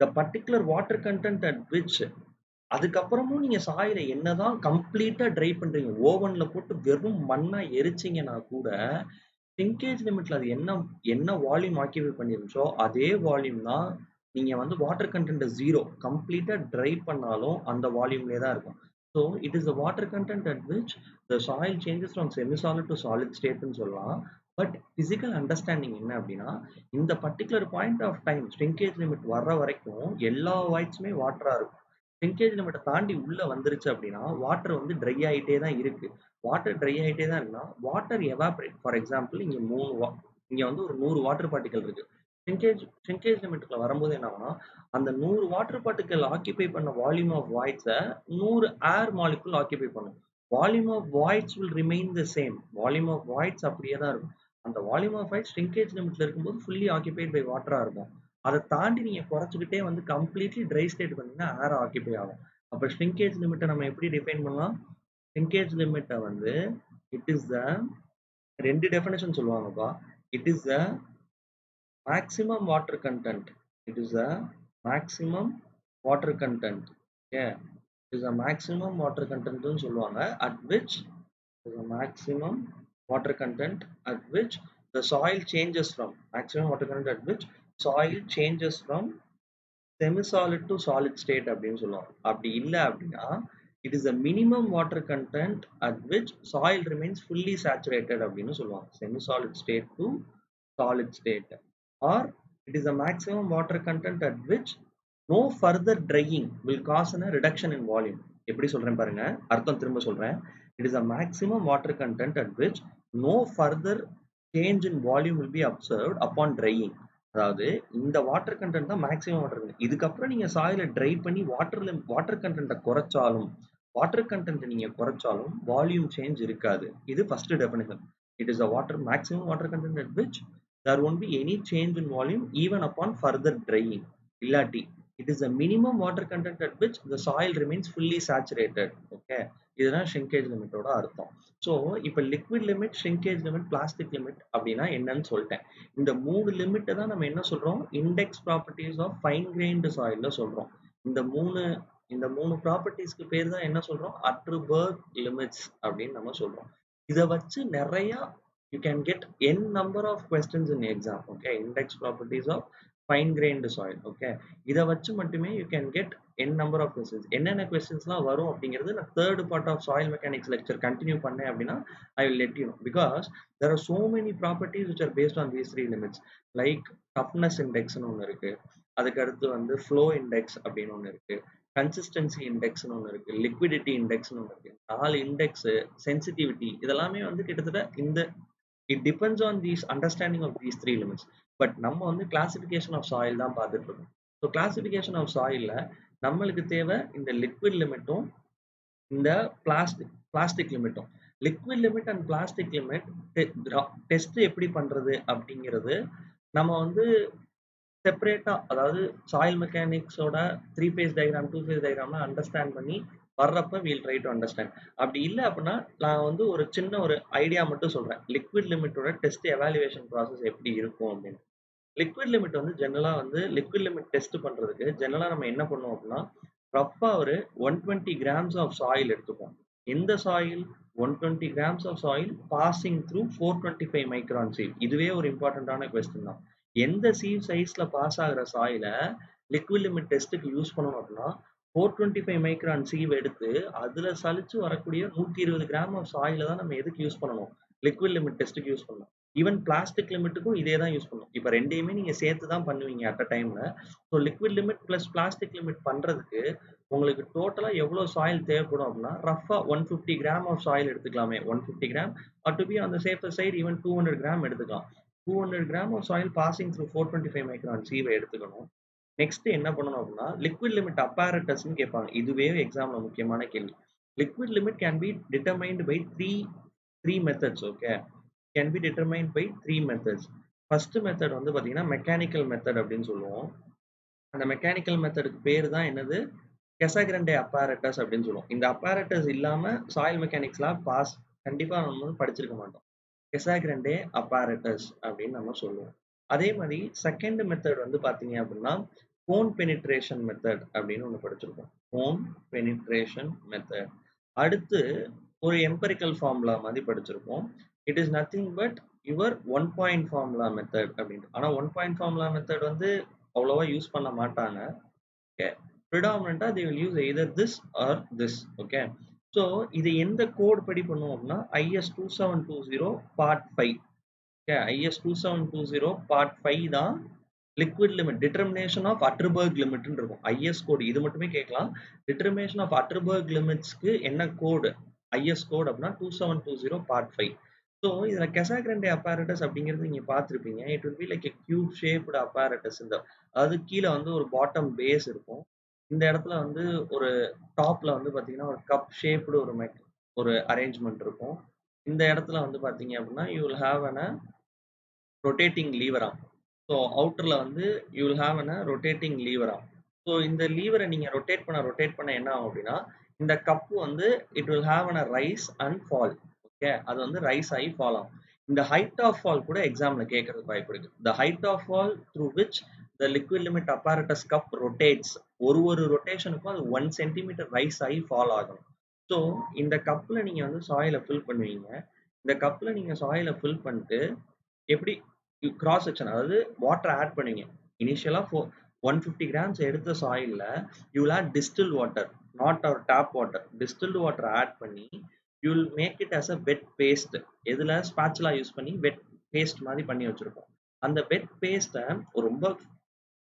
the particular water content at which அதுக்கப்புறமும் நீங்க சாயில என்னதான் கம்ப்ளீட்டா ட்ரை பண்றீங்க. ஓவன்ல போட்டு வெறும் மண்ணா எரிச்சீங்கன்னா கூட, ஷ்ரிங்கேஜ் லிமிட்ல அது என்ன என்ன வால்யூம் ஆக்கியூபை பண்ணிருந்துச்சோ, அதே வால்யூம் தான் நீங்க வந்து வாட்டர் கன்டென்ட்ட 0 கம்ப்ளீட்டா ட்ரை பண்ணாலும் அந்த வால்யூம்லயே தான் இருக்கும். So, it is the water content at which the soil changes from semi solid to solid ஸ்டேட்ன்னு சொல்லலாம். பட் பிசிக்கல் அண்டர்ஸ்டாண்டிங் என்ன அப்படின்னா, இந்த particular point of time shrinkage limit வர்ற வரைக்கும் எல்லா வாய்ட்ஸுமே வாட்டரா இருக்கும். ஷ்ரிங்கேஜ் லிமிட்ட தாண்டி உள்ள வந்துருச்சு அப்படின்னா, வாட்டர் வந்து ட்ரை ஆயிட்டே தான் இருக்கு. வாட்டர் ட்ரை ஆயிட்டே தான் இருக்குன்னா, வாட்டர் எவாப்பரேட் ஃபார் எக்ஸாம்பிள் இங்க வந்து ஒரு 100 வாட்டர் பார்ட்டிகிள் இருக்கு. ஷ்ரிங்கேஜ் லிமிட்குள்ள வரும்போது என்ன ஆகும்னா, அந்த 100 வாட்டர் பார்ட்டிகிள் ஆக்கியூபை பண்ண வால்யூம் ஆஃப் வாய்ட்ஸ 100 ஏர் மாலிக்யூல் ஆக்கியூபை பண்ணும். Volume of voids will remain the same. Volume of voids அப்படியே தான் இருக்கும். அந்த வால்யூம் ஆஃப் வாய்ட்ஸ் ஷ்ரிங்கேஜ் லிமிட்ல இருக்கும்போது ஃபுல்லி ஆக்கியூபைட் பை வாட்டரா இருக்கும். அத தாண்டி நீங்க குறைச்சுக்கிட்டே வந்து கம்ப்ளீட்லி ட்ரை ஸ்டேட் வந்தீங்கன்னா ஏர் ஆக்கியூபை ஆகும். அப்ப ஷ்ரிங்கேஜ் லிமிட்ட நம்ம எப்படி டிஃபைன் பண்ணலாம்? ஷ்ரிங்கேஜ் லிமிட்ட வந்து இட் இஸ் த 2 டெஃபினிஷன் சொல்லுவாங்கப்பா. It is the maximum water content. It is a maximum water content. Okay. It is a maximum water content ன்னு சொல்லுவாங்க. At which is a maximum water content at which the soil changes from maximum water content at which soil changes from semi-solid to solid state அப்படின்னு சொல்லுவாங்க. அப்படி இல்லை அப்படின்னா it is a minimum water content at which soil remains fully saturated அப்படின்னு சொல்லுவாங்க. Semi-solid state to solid state. Or it is a maximum water content at which no further drying will cause a reduction in volume. எப்படி சொல்றேன் பாருங்க, அர்த்தம் திரும்ப சொல்றேன். It is a maximum water content at which no further change in volume will be observed upon drying. அதாவது இந்த water content தான் maximum water content. இதுக்கப்புறம் நீங்க சாயில ட்ரை பண்ணி வாட்டர் கண்டென்ட்டை குறைச்சாலும் வாட்டர் கண்டென்ட் நீங்க குறைச்சாலும் வால்யூம் சேஞ்ச் இருக்காது. இது first definition. It is a water maximum water content at which there won't be any change in volume even upon further drying. இல்லாட்டி it is a minimum water content at which the soil remains fully saturated. Okay, இதுதான் shrinkage லிமிட்டோட அர்த்தம். So இப்போ liquid limit, shrinkage limit, plastic limit அப்படின்னா என்னன்னு சொல்லிட்டேன். இந்த 3 லிமிட்டை தான் நம்ம என்ன சொல்றோம், index properties of fine grained சாயில்ல சொல்றோம். இந்த மூணு ப்ராப்பர்ட்டிஸ்க்கு பேர் தான் என்ன சொல்றோம், அட்ருபர்க் லிமிட்ஸ் அப்படின்னு நம்ம சொல்றோம். இதை வச்சு நிறைய you can get n number of questions in exam. Okay, index properties of fine grained soil. Okay, இதை வச்சு மட்டுமே you can get n number of questions. என்னென்ன questions-லாம் வரும் அப்படிங்கிறது நான் third part of soil mechanics lecture continue பண்ணேன் அப்படின்னா I will let you know, because there are so many properties which are based on these three limits. Like toughness index னு ஒன்று இருக்கு, அதுக்கு அடுத்து வந்து flow index அப்படின்னு ஒன்று இருக்கு, கன்சிஸ்டன்சி இண்டெக்ஸ்னு ஒன்று இருக்கு, லிக்விடிட்டி இண்டெக்ஸ்னு ஒன்று இருக்கு. 4 இண்டெக்ஸ், சென்சிட்டிவிட்டி, இதெல்லாமே வந்து கிட்டத்தட்ட இந்த it depends on these understanding of these three limits. But நம்ம வந்து classification of soil தான் பார்த்துட்டு இருக்கோம். ஸோ classification of soilல நம்மளுக்கு தேவை இந்த லிக்விட் லிமிட்டும் இந்த பிளாஸ்டிக் லிமிட்டும். Liquid limit and plastic limit test எப்படி பண்றது அப்படிங்கிறது நம்ம வந்து செப்பரேட்டா, அதாவது சாயில் மெக்கானிக்ஸோட 3 phase டயக்ராம் 2 phase டயக்ராம்லாம் அண்டர்ஸ்டாண்ட் பண்ணி வர்றப்ப வீல் ட்ரை டு அண்டர்ஸ்டாண்ட். அப்படி இல்லை அப்படின்னா நான் வந்து ஒரு சின்ன ஒரு ஐடியா மட்டும் சொல்றேன், லிக்விட் லிமிட்டோட டெஸ்ட் எவாலுவேஷன் ப்ராசஸ் எப்படி இருக்கும் அப்படின்னு. லிக்விட் லிமிட் வந்து ஜெனரலாக வந்து லிக்விட் லிமிட் டெஸ்ட் பண்ணுறதுக்கு ஜெனரலாக நம்ம என்ன பண்ணுவோம் அப்படின்னா, ரஃபாக ஒரு 120 grams ஆஃப் சாயில் எடுத்துப்போம். எந்த சாயில்? 120 grams of soil passing through 425 micron sieve. இதுவே ஒரு இம்பார்ட்டண்ட்டான கொஸ்டின் தான். எந்த சீவ் சைஸில் பாஸ் ஆகிற சாயிலை லிக்விட் லிமிட் டெஸ்ட்டுக்கு யூஸ் பண்ணணும் அப்படின்னா 425 மைக்ரான் சீவ் எடுத்து அதில் சலிச்சு வரக்கூடிய 120 கிராம் ஆஃப் சாயில தான் நம்ம எதுக்கு யூஸ் பண்ணணும், லிக்விட் லிமிட் டெஸ்ட்டுக்கு யூஸ் பண்ணணும். ஈவன் பிளாஸ்டிக் லிமிட்டுக்கும் இதே தான் யூஸ் பண்ணும். இப்ப 2யுமே நீங்க சேர்த்து தான் பண்ணுவீங்க அட் அ டைம்ல. So liquid limit plus plastic limit பண்றதுக்கு உங்களுக்கு டோட்டலா எவ்வளோ சாயில் தேவைப்படும் அப்படின்னா, ரஃப்பா 150 கிராம் ஆஃப் சாயில் எடுத்துக்கலாமே. 150 gram or to be on the safer side even 200 gram எடுத்துக்கலாம். 200 gram of soil passing through 425 micron சீவ எடுத்துக்கணும். நெக்ஸ்ட் என்ன பண்ணணும் அப்படின்னா, லிக்விட் லிமிட் அப்பேரட்டஸ்ன்னு கேட்பாங்க. இதுவே எக்ஸாம்ல முக்கியமான கேள்வி. Liquid limit can be determined by three methods. Okay, can be determined by 3 methods. First method வந்து பார்த்தீங்கன்னா மெக்கானிக்கல் மெத்தட் அப்படின்னு சொல்லுவோம். அந்த மெக்கானிக்கல் மெத்தடுக்கு பேர் தான் என்னது, கெசாகிரண்டே அப்பேரட்டஸ் அப்படின்னு சொல்லுவோம். இந்த அப்பேரட்டஸ் இல்லாம சாயில் மெக்கானிக்ஸ்லாம் கண்டிப்பா நம்ம வந்து படிச்சிருக்க மாட்டோம். கெசாகிரண்டே அப்பேரட்டஸ் அப்படின்னு நம்ம சொல்லுவோம். அதே மாதிரி செகண்ட் மெத்தட் வந்து பார்த்தீங்க அப்படின்னா கோன் பெனிட்ரேஷன் மெத்தட் அப்படின்னு ஒன்று படிச்சிருக்கோம். Cone penetration method. அடுத்து ஒரு எம்பரிக்கல் ஃபார்முலா மாதிரி படிச்சிருக்கோம். It is nothing but your 1 point formula method அப்படின்ட்டு. ஆனால் 1 பாயிண்ட் ஃபார்முலா மெத்தட் வந்து அவ்வளோவா யூஸ் பண்ண மாட்டாங்க. Okay, predominantly they will use either this or this. Okay, so இது எந்த கோட் படி பண்ணுவோம் அப்படின்னா IS 2720 part 5. Okay, IS 2720 part 5 தான் liquid limit determination of Atterberg limit ன்னு இருக்கும். IS கோட் இது மட்டுமே கேட்கலாம். determination of Atterberg limitsக்கு என்ன கோட் IS கோட் அப்படின்னா 2720 part 5. ஸோ இதில் கெசாகிரண்டே apparatus அப்படிங்கிறது நீங்கள் பார்த்துருப்பீங்க. It will be like a cube shaped apparatus. அதாவது கீழே வந்து ஒரு பாட்டம் பேஸ் இருக்கும். இந்த இடத்துல வந்து ஒரு டாப்ல வந்து பார்த்தீங்கன்னா ஒரு கப் ஷேப்டு ஒரு அரேஞ்ச்மெண்ட் இருக்கும். இந்த இடத்துல வந்து பார்த்தீங்க அப்படின்னா you will have a rotating lever arm. So அவுட்டர்ல வந்து you will have a rotating lever arm. So இந்த லீவரை நீங்க ரொட்டேட் பண்ண என்ன ஆகும் அப்படின்னா இந்த கப்பு வந்து it will have a rice and fall. Okay, அது வந்து ரைஸ் ஆகி ஃபால் ஆகும். இந்த ஹைட் ஆஃப் ஃபால் கூட எக்ஸாம்ல கேட்கறதுக்கு வாய்ப்பு இருக்கு. The height of fall through which the liquid limit apparatus cup rotates. ஒரு ரொட்டேஷனுக்கும் அது 1 சென்டிமீட்டர் ரைஸ் ஆகி ஃபால் ஆகும். ஸோ இந்த கப்ல நீங்க வந்து சாயில ஃபில் பண்ணுவீங்க. இந்த கப்ல நீங்க சாயில ஃபில் பண்ணிட்டு எப்படி கிராஸ் செக்ஷன், அதாவது வாட்டர் ஆட் பண்ணுவீங்க. இனிஷியலா 150 கிராம்ஸ் எடுத்த சாயில்ல you will add distil water, not our tap water. Distilled water add பண்ணி you will make it as a wet paste. எதுல ஸ்பாச்சுலா யூஸ் பண்ணி வெட் பேஸ்ட் மாதிரி பண்ணி வச்சிருக்கோம். அந்த வெட் பேஸ்ட்டை ரொம்ப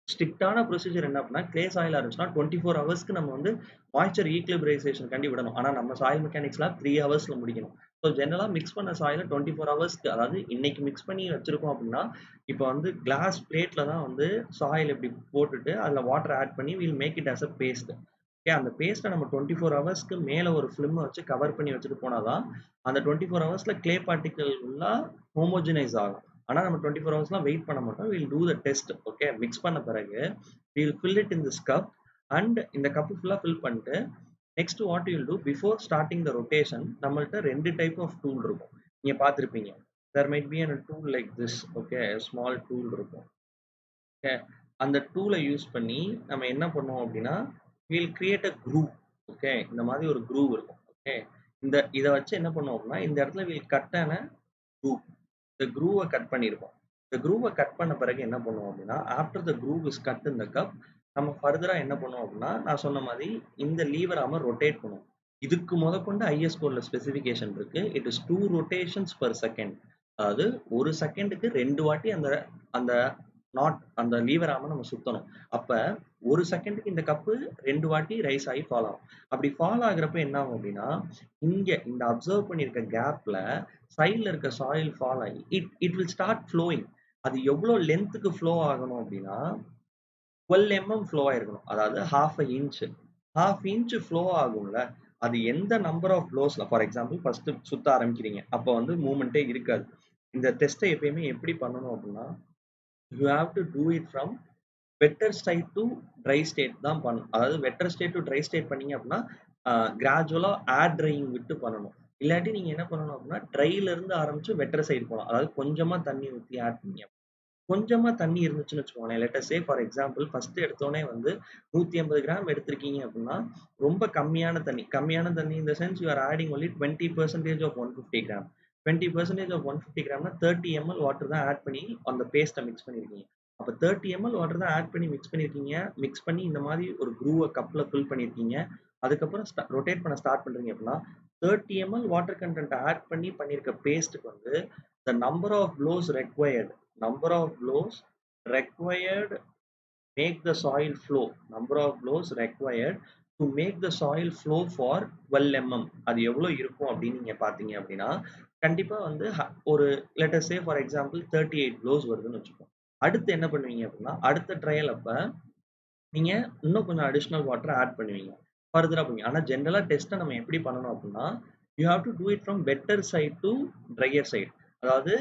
ஸ்ட்ரிக்டான ப்ரொசீஜர் என்ன அப்படின்னா, கிளே சாயிலா இருந்துச்சுன்னா 24 ஹவர்ஸ்க்கு நம்ம வந்து மாய்ச்சர் ஈக்லிபரைசேஷன் கண்டி விடணும். ஆனா நம்ம சாயில் மெக்கானிக்ஸ்லாம் 3 ஹவர்ஸ்ல முடிக்கணும். ஸோ ஜெனரலா மிக்ஸ் பண்ண சாயில 24 ஹவர்ஸ்க்கு, அதாவது இன்னைக்கு மிக்ஸ் பண்ணி வச்சிருக்கோம் அப்படின்னா, இப்போ வந்து கிளாஸ் பிளேட்ல தான் வந்து சாயில் இப்படி போட்டுட்டு அதில் வாட்டர் ஆட் பண்ணி will make it as a paste. Okay, அந்த பேஸ்ட்டை நம்ம 24 ஹவர்ஸ்க்கு மேலே ஒரு ஃபிலிம் வச்சு கவர் பண்ணி வச்சுட்டு போனாதான் அந்த 24 ஹவர்ஸ்ல கிளே பார்ட்டிகல் எல்லாம் ஹோமோஜனைஸ் ஆகும். ஆனா நம்ம 24 ஹவர்ஸ்லாம் வெயிட் பண்ண மாட்டோம். Will do the test. Okay, mix பண்ண பிறகு will fill it in this cup and இந்த கப்பு ஃபுல்லாக ஃபில் பண்ணிட்டு next what you'll do before starting the rotation, நம்மள்ட்ட 2 டைப் ஆஃப் டூல் இருக்கும். நீங்க பார்த்துருப்பீங்க. There might be a tool like this. Okay, small tool இருக்கும். ஓகே, அந்த டூலை யூஸ் பண்ணி நம்ம என்ன பண்ணுவோம் அப்படின்னா will create a groove. Okay, இந்த மாதிரி ஒரு க்ரூவ் இருக்கும். ஓகே, இதை வச்சு என்ன பண்ணுவோம் அப்படின்னா இந்த இடத்துல வில் கட் ஆன க்ரூவ். இந்த க்ரூவை கட் பண்ணியிருப்போம். இந்த க்ரூவை கட் பண்ண பிறகு என்ன பண்ணுவோம் அப்படின்னா after the groove is cut in the cub, நம்ம ஃபர்தரா என்ன பண்ணுவோம் அப்படின்னா நான் சொன்ன மாதிரி இந்த லீவர் ஆம ரொட்டேட் பண்ணுவோம். இதுக்கு முதற்கொண்டு ஐஎஸ் கோட்ல ஸ்பெசிஃபிகேஷன் இருக்கு. It is 2 rotations per second. அதாவது ஒரு செகண்டுக்கு 2 வாட்டி அந்த அந்த அந்த லீவர் ஆம நம்ம சுத்தணும். அப்ப ஒரு செகண்டுக்கு இந்த கப்பு 2 வாட்டி ரைஸ் ஆகி ஃபால் ஆகும். அப்படி ஃபால் ஆகுறப்ப என்ன ஆகும் அப்படின்னா இங்க இந்த அப்சர்வ் பண்ணியிருக்க கேப்ல சைட்ல இருக்க சாயில் ஃபால் ஆகி இட் வில் ஸ்டார்ட் ஃப்ளோயிங். அது எவ்வளவு லென்த்துக்கு ஃப்ளோ ஆகணும் அப்படின்னா 12 mm ஃப்ளோ ஆயிருக்கணும். அதாவது half inch ஃப்ளோ ஆகும்ல. அது எந்த நம்பர் ஆஃப் ப்ளோஸ்ல, ஃபார் எக்ஸாம்பிள் ஃபர்ஸ்ட் சுத்த ஆரம்பிக்கிறீங்க, அப்ப வந்து மூவ்மெண்டே இருக்காது. இந்த டெஸ்ட்டை எப்பயுமே எப்படி பண்ணணும் அப்படின்னா you have to do it from wetter state to dry state தான் பண்ணணும். அதாவது wetter state to dry state பண்ணீங்க அப்படின்னா கிராஜுவலா ஏர் ட்ரையிங் விட்டு பண்ணணும். இல்லாட்டி நீங்க என்ன பண்ணணும் அப்படின்னா ட்ரைல இருந்து ஆரம்பிச்சு வெட்டர் சைடு போகலாம். அதாவது கொஞ்சமா தண்ணி ஊற்றி ஆட் பண்ணி, கொஞ்சமா தண்ணி இருந்துச்சுன்னு வச்சுக்கோங்களேன். Let us say for example first எடுத்தோடனே வந்து 150 கிராம் எடுத்திருக்கீங்க அப்படின்னா ரொம்ப கம்மியான தண்ணி இந்த sense you are adding only 20% of 150 gram. 20% of 150 கிராம்னா 30 ml வாட்டர் தான் ஆட் பண்ணி அந்த பேஸ்ட்டை மிக்ஸ் பண்ணியிருக்கீங்க. அப்போ 30 ml வாட்டர் தான் ஆட் பண்ணி மிக்ஸ் பண்ணியிருக்கீங்க. மிக்ஸ் பண்ணி இந்த மாதிரி ஒரு க்ரூவை கப்பில் ஃபில் பண்ணியிருக்கீங்க. அதுக்கப்புறம் ரொட்டேட் பண்ண ஸ்டார்ட் பண்ணுறீங்க அப்படின்னா 30 ml வாட்டர் கண்டென்ட் ஆட் பண்ணி பண்ணியிருக்க பேஸ்ட்டுக்கு வந்து the number of blows required make the soil flow, number of blows required to make the soil flow for 12 mm அது எவ்வளவு இருக்கும் அப்படின்னு நீங்க பாத்தீங்க அப்படின்னா கண்டிப்பா வந்து ஒரு let us say for example 38 blows வருதுன்னு வச்சுக்கோங்க. அடுத்து என்ன பண்ணுவீங்க அப்படின்னா அடுத்த ட்ரையல் அப்ப நீங்க இன்னும் கொஞ்சம் அடிஷனல் வாட்டர் ஆட் பண்ணுவீங்க. ஃபர்தரா பண்ணுவீங்க. ஆனா ஜெனரலா டெஸ்ட்ட நம்ம எப்படி பண்ணணும் அப்படின்னா you have to do it from wetter side to drier side. அதாவது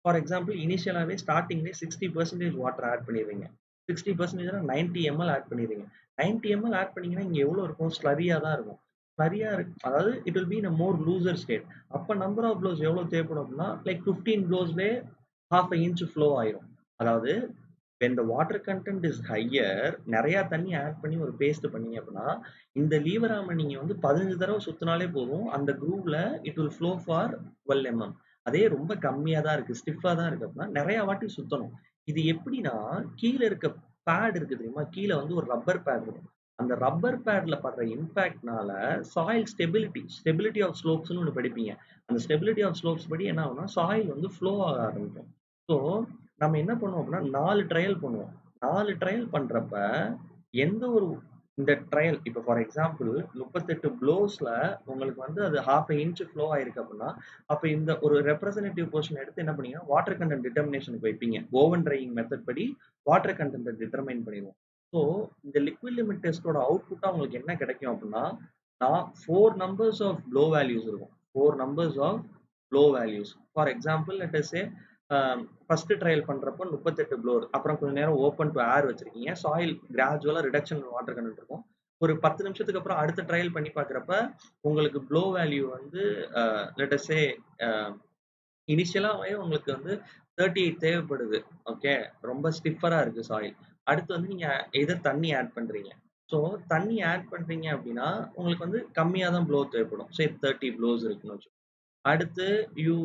ஃபார் எக்ஸாம்பிள் இனிஷியலாவே ஸ்டார்டிங்லேயே 60% வாட்டர் ஆட் பண்ணிடுவீங்க. 60% 90 ml ஆட் பண்ணிடுவீங்க. 90 ml ஆட் பண்ணீங்கன்னா இங்க எவ்வளவு இருக்கும்? ஸ்லரியா தான் இருக்கும். ஸ்லரியா இருக்கு. அதாவது it will be in a more looser state. அப்ப நம்பர் ஆஃப் ப்ளோஸ் எவ்வளவு தேவைப்படும் அப்படின்னா like 15 ப்ளோஸ்லயே half a inch flow ஆயிரும். அதாவது when the water content is higher நிறைய தண்ணி ஆட் பண்ணி ஒரு பேஸ்ட் பண்ணீங்க அப்படின்னா இந்த லீவர் ஆர்மை நீங்க வந்து 15 தடவை சுத்தினாலே போதும் அந்த குரூவ்ல it will flow for 12 mm. அதே ரொம்ப கம்மியா தான் இருக்கு ஸ்டிஃபா தான் இருக்கு அப்படின்னா நிறைய வாட்டி சுத்தணும். இது எப்படின்னா கீழே இருக்க பேட் இருக்கு தெரியுமா? கீழே வந்து ஒரு ரப்பர் பேட் இருக்கும். அந்த ரப்பர் பேட்ல படுற இம்பாக்ட்னால சாயில் ஸ்டெபிலிட்டி ஆஃப் ஸ்லோப்ஸ்னு ஒன்று படிப்பீங்க. அந்த ஸ்டெபிலிட்டி ஆஃப் ஸ்லோப்ஸ் படி என்ன ஆகும்னா சாயில் வந்து ஃப்ளோ ஆக ஆரம்பிக்கும். ஸோ நம்ம என்ன பண்ணுவோம் அப்படின்னா 4 ட்ரையல் பண்ணுவோம். 4 ட்ரையல் பண்றப்ப எந்த ஒரு இந்த ட்ரையல் இப்போ ஃபார் எக்ஸாம்பிள் 38 ப்ளோஸ்ல உங்களுக்கு வந்து அது ஹாஃப் இன்ச் ஃப்ளோ ஆயிருக்கு அப்படின்னா அப்ப இந்த ஒரு ரெப்ரசன்டேட்டிவ் போர்ஷன் எடுத்து என்ன பண்ணீங்க வாட்டர் கண்டென்ட் டிட்டர்மினேஷனுக்கு வைப்பீங்க. ஓவன் ட்ரையிங் மெத்தட் படி வாட்டர் கண்டென்ட்டை டிட்டர்மைன் பண்ணிடுவோம். ஸோ இந்த லிக்விட் லிமிட் டெஸ்டோட அவுட்புட்டா உங்களுக்கு என்ன கிடைக்கும் அப்படின்னா நான் 4 நம்பர்ஸ் ஆஃப் ப்ளோ வேல்யூஸ் இருக்கும். 4 numbers of blow values. For example let us say first trial பண்றப்போ 38 ப்ளோர் அப்புறம் கொஞ்ச நேரம் ஓப்பன் டு ஏர் வச்சிருக்கீங்க. சாயில் கிராஜுவலா ரிடக்ஷன் வாட்டர் கண்டென்ட் இருக்கும். ஒரு 10 நிமிஷத்துக்கு அப்புறம் அடுத்த ட்ரையல் பண்ணி பார்க்குறப்ப உங்களுக்கு ப்ளோ வேல்யூ வந்து லெட் அஸ் சே இனிஷியலாவே உங்களுக்கு வந்து 38 தேவைப்படுது. ஓகே ரொம்ப ஸ்டிஃபரா இருக்கு சாயில். அடுத்து வந்து நீங்க எதர் தண்ணி ஆட் பண்றீங்க. ஸோ தண்ணி ஆட் பண்றீங்க அப்படின்னா உங்களுக்கு வந்து கம்மியா தான் ப்ளோ தேவைப்படும். சரி 30 ப்ளோஸ் இருக்குன்னு வச்சு. அடுத்து you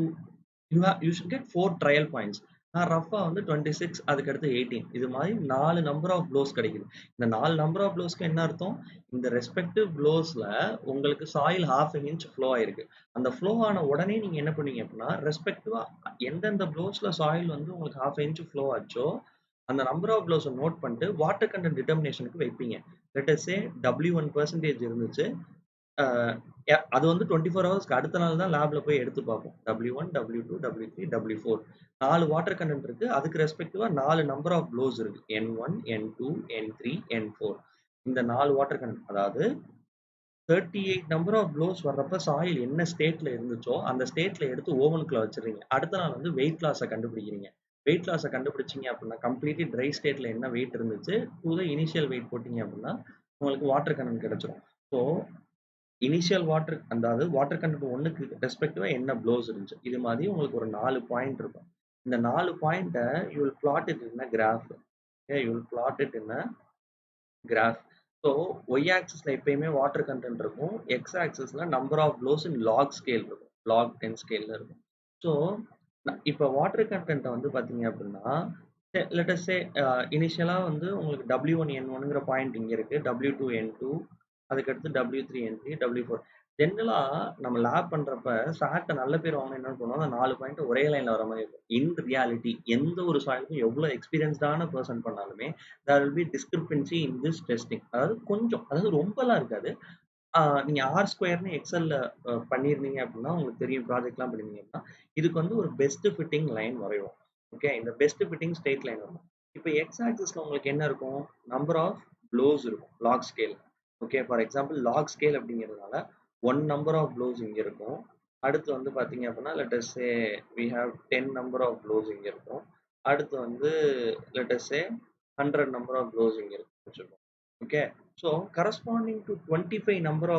you should get 4 trial points. நான் ரஃபா வந்து 26 அதுக்கடுத்து 18 இது மாதிரி 4 நம்பர் ஆஃப் ப்ளோஸ் கிடைக்குது. இந்த 4 நம்பர் ஆஃப் ப்ளோஸ்க்கு என்ன அர்த்தம்? இந்த ரெஸ்பெக்டிவ் ப்ளோஸ்ல உங்களுக்கு சாயில் ஹாஃப் இன்ச் ஃப்ளோ ஆயிருக்கு. அந்த ஃப்ளோ ஆன உடனே நீங்க என்ன பண்ணுவீங்க அப்படின்னா ரெஸ்பெக்டிவா எந்தெந்த ப்ளோஸ்ல சாயில் வந்து உங்களுக்கு ஹாஃப் இன்ச் ஃப்ளோ ஆச்சோ அந்த நம்பர் ஆஃப் ப்ளோஸை நோட் பண்ணிட்டு வாட்டர் கண்டென்ட் டிட்டர்மினேஷனுக்கு வைப்பீங்க. லெட் அஸ் சே W1% இருந்துச்சு. அது வந்து 24 ஹவர்ஸ்க்கு அடுத்த நாள் தான் லேப்ல போய் எடுத்து பார்ப்போம். W1, W2, W3, W4 4 water content இருக்கு. அதுக்கு ரெஸ்பெக்டிவா 4 நம்பர் ஆஃப் ப்ளோஸ் இருக்கு. N1, N2, N3, N4 இந்த 4 வாட்டர் கண்டென்ட் அதாவது 38 நம்பர் ஆஃப் ப்ளோஸ் வர்றப்ப சாயில் என்ன ஸ்டேட்ல இருந்துச்சோ அந்த ஸ்டேட்ல எடுத்து ஓவனுக்குள்ள வச்சிருங்க. அடுத்த நாள் வந்து வெயிட் லாஸை கண்டுபிடிக்கிறீங்க. வெயிட் லாஸை கண்டுபிடிச்சீங்க அப்படின்னா கம்ப்ளீட்லி ட்ரை ஸ்டேட்ல என்ன வெயிட் இருந்துச்சு டு த இனிஷியல் வெயிட் போட்டீங்க அப்படின்னா உங்களுக்கு வாட்டர் கண்டென்ட் கிடைச்சிடும். ஸோ இனிஷியல் வாட்டர் அதாவது வாட்டர் கண்டென்ட் ஒன்றுக்கு ரெஸ்பெக்டிவா என்ன ப்ளோஸ் இருந்துச்சு இது மாதிரி உங்களுக்கு ஒரு 4 பாயிண்ட் இருக்கும். இந்த 4 பாயிண்ட்டை you will plot it in a graph. Okay you will plot it in a graph. So Y ஆக்சிஸ்ல எப்பயுமே வாட்டர் கண்டென்ட் இருக்கும். எக்ஸ் ஆக்சிஸ்ல number of blows in log scale இருக்கும். லாக் 10 ஸ்கேல்ல இருக்கும். ஸோ இப்போ வாட்டர் கண்டென்ட்டை வந்து பார்த்தீங்க அப்படின்னா லெட் அஸ் சே இனிஷியலா வந்து உங்களுக்கு W1 N1ங்கிற பாயிண்ட் இங்க இருக்கு. W2 N2 அதுக்கடுத்து W3 N3 W4 ஜென்ரலா நம்ம லேப் பண்றப்ப சார்ட்ட நல்ல பேர் வாங்க என்ன பண்ணுவாங்க 4 பாயிண்ட் ஒரே லைன்ல வர மாதிரி இருக்கும். இன் ரியாலிட்டி எந்த ஒரு சாயிலுக்கும் எவ்வளவு எக்ஸ்பீரியன்ஸ்டான பர்சன் பண்ணாலுமே there will be discrepancy in this testing. அதாவது கொஞ்சம் அதாவது ரொம்பலாம் இருக்காது. நீங்க ஆர் ஸ்கொயர்னு எக்ஸல்ல பண்ணியிருந்தீங்க அப்படின்னா உங்களுக்கு தெரியும் ப்ராஜெக்ட்லாம் பண்ணிருந்தீங்க அப்படின்னா இதுக்கு வந்து ஒரு பெஸ்ட் ஃபிட்டிங் லைன் வரைவோம். ஓகே இந்த பெஸ்ட் ஃபிட்டிங் ஸ்ட்ரெயிட் லைன் வரும். இப்போ எக்ஸ் ஆக்சிஸ்ல உங்களுக்கு என்ன இருக்கும்? நம்பர் ஆஃப் ப்ளோஸ் இருக்கும் log scale. Okay for example log scale அப்படிங்கிறதுனால 1 நம்பர் ஆஃப் ப்ளோஸ் இங்க இருக்கும். அடுத்து வந்து பாத்தீங்க அப்படின்னா let us say we have 10 number of blows இங்க இருக்கும். அடுத்து வந்து let us say 100 number of blows இங்க இருக்கும். Okay so corresponding to 25 number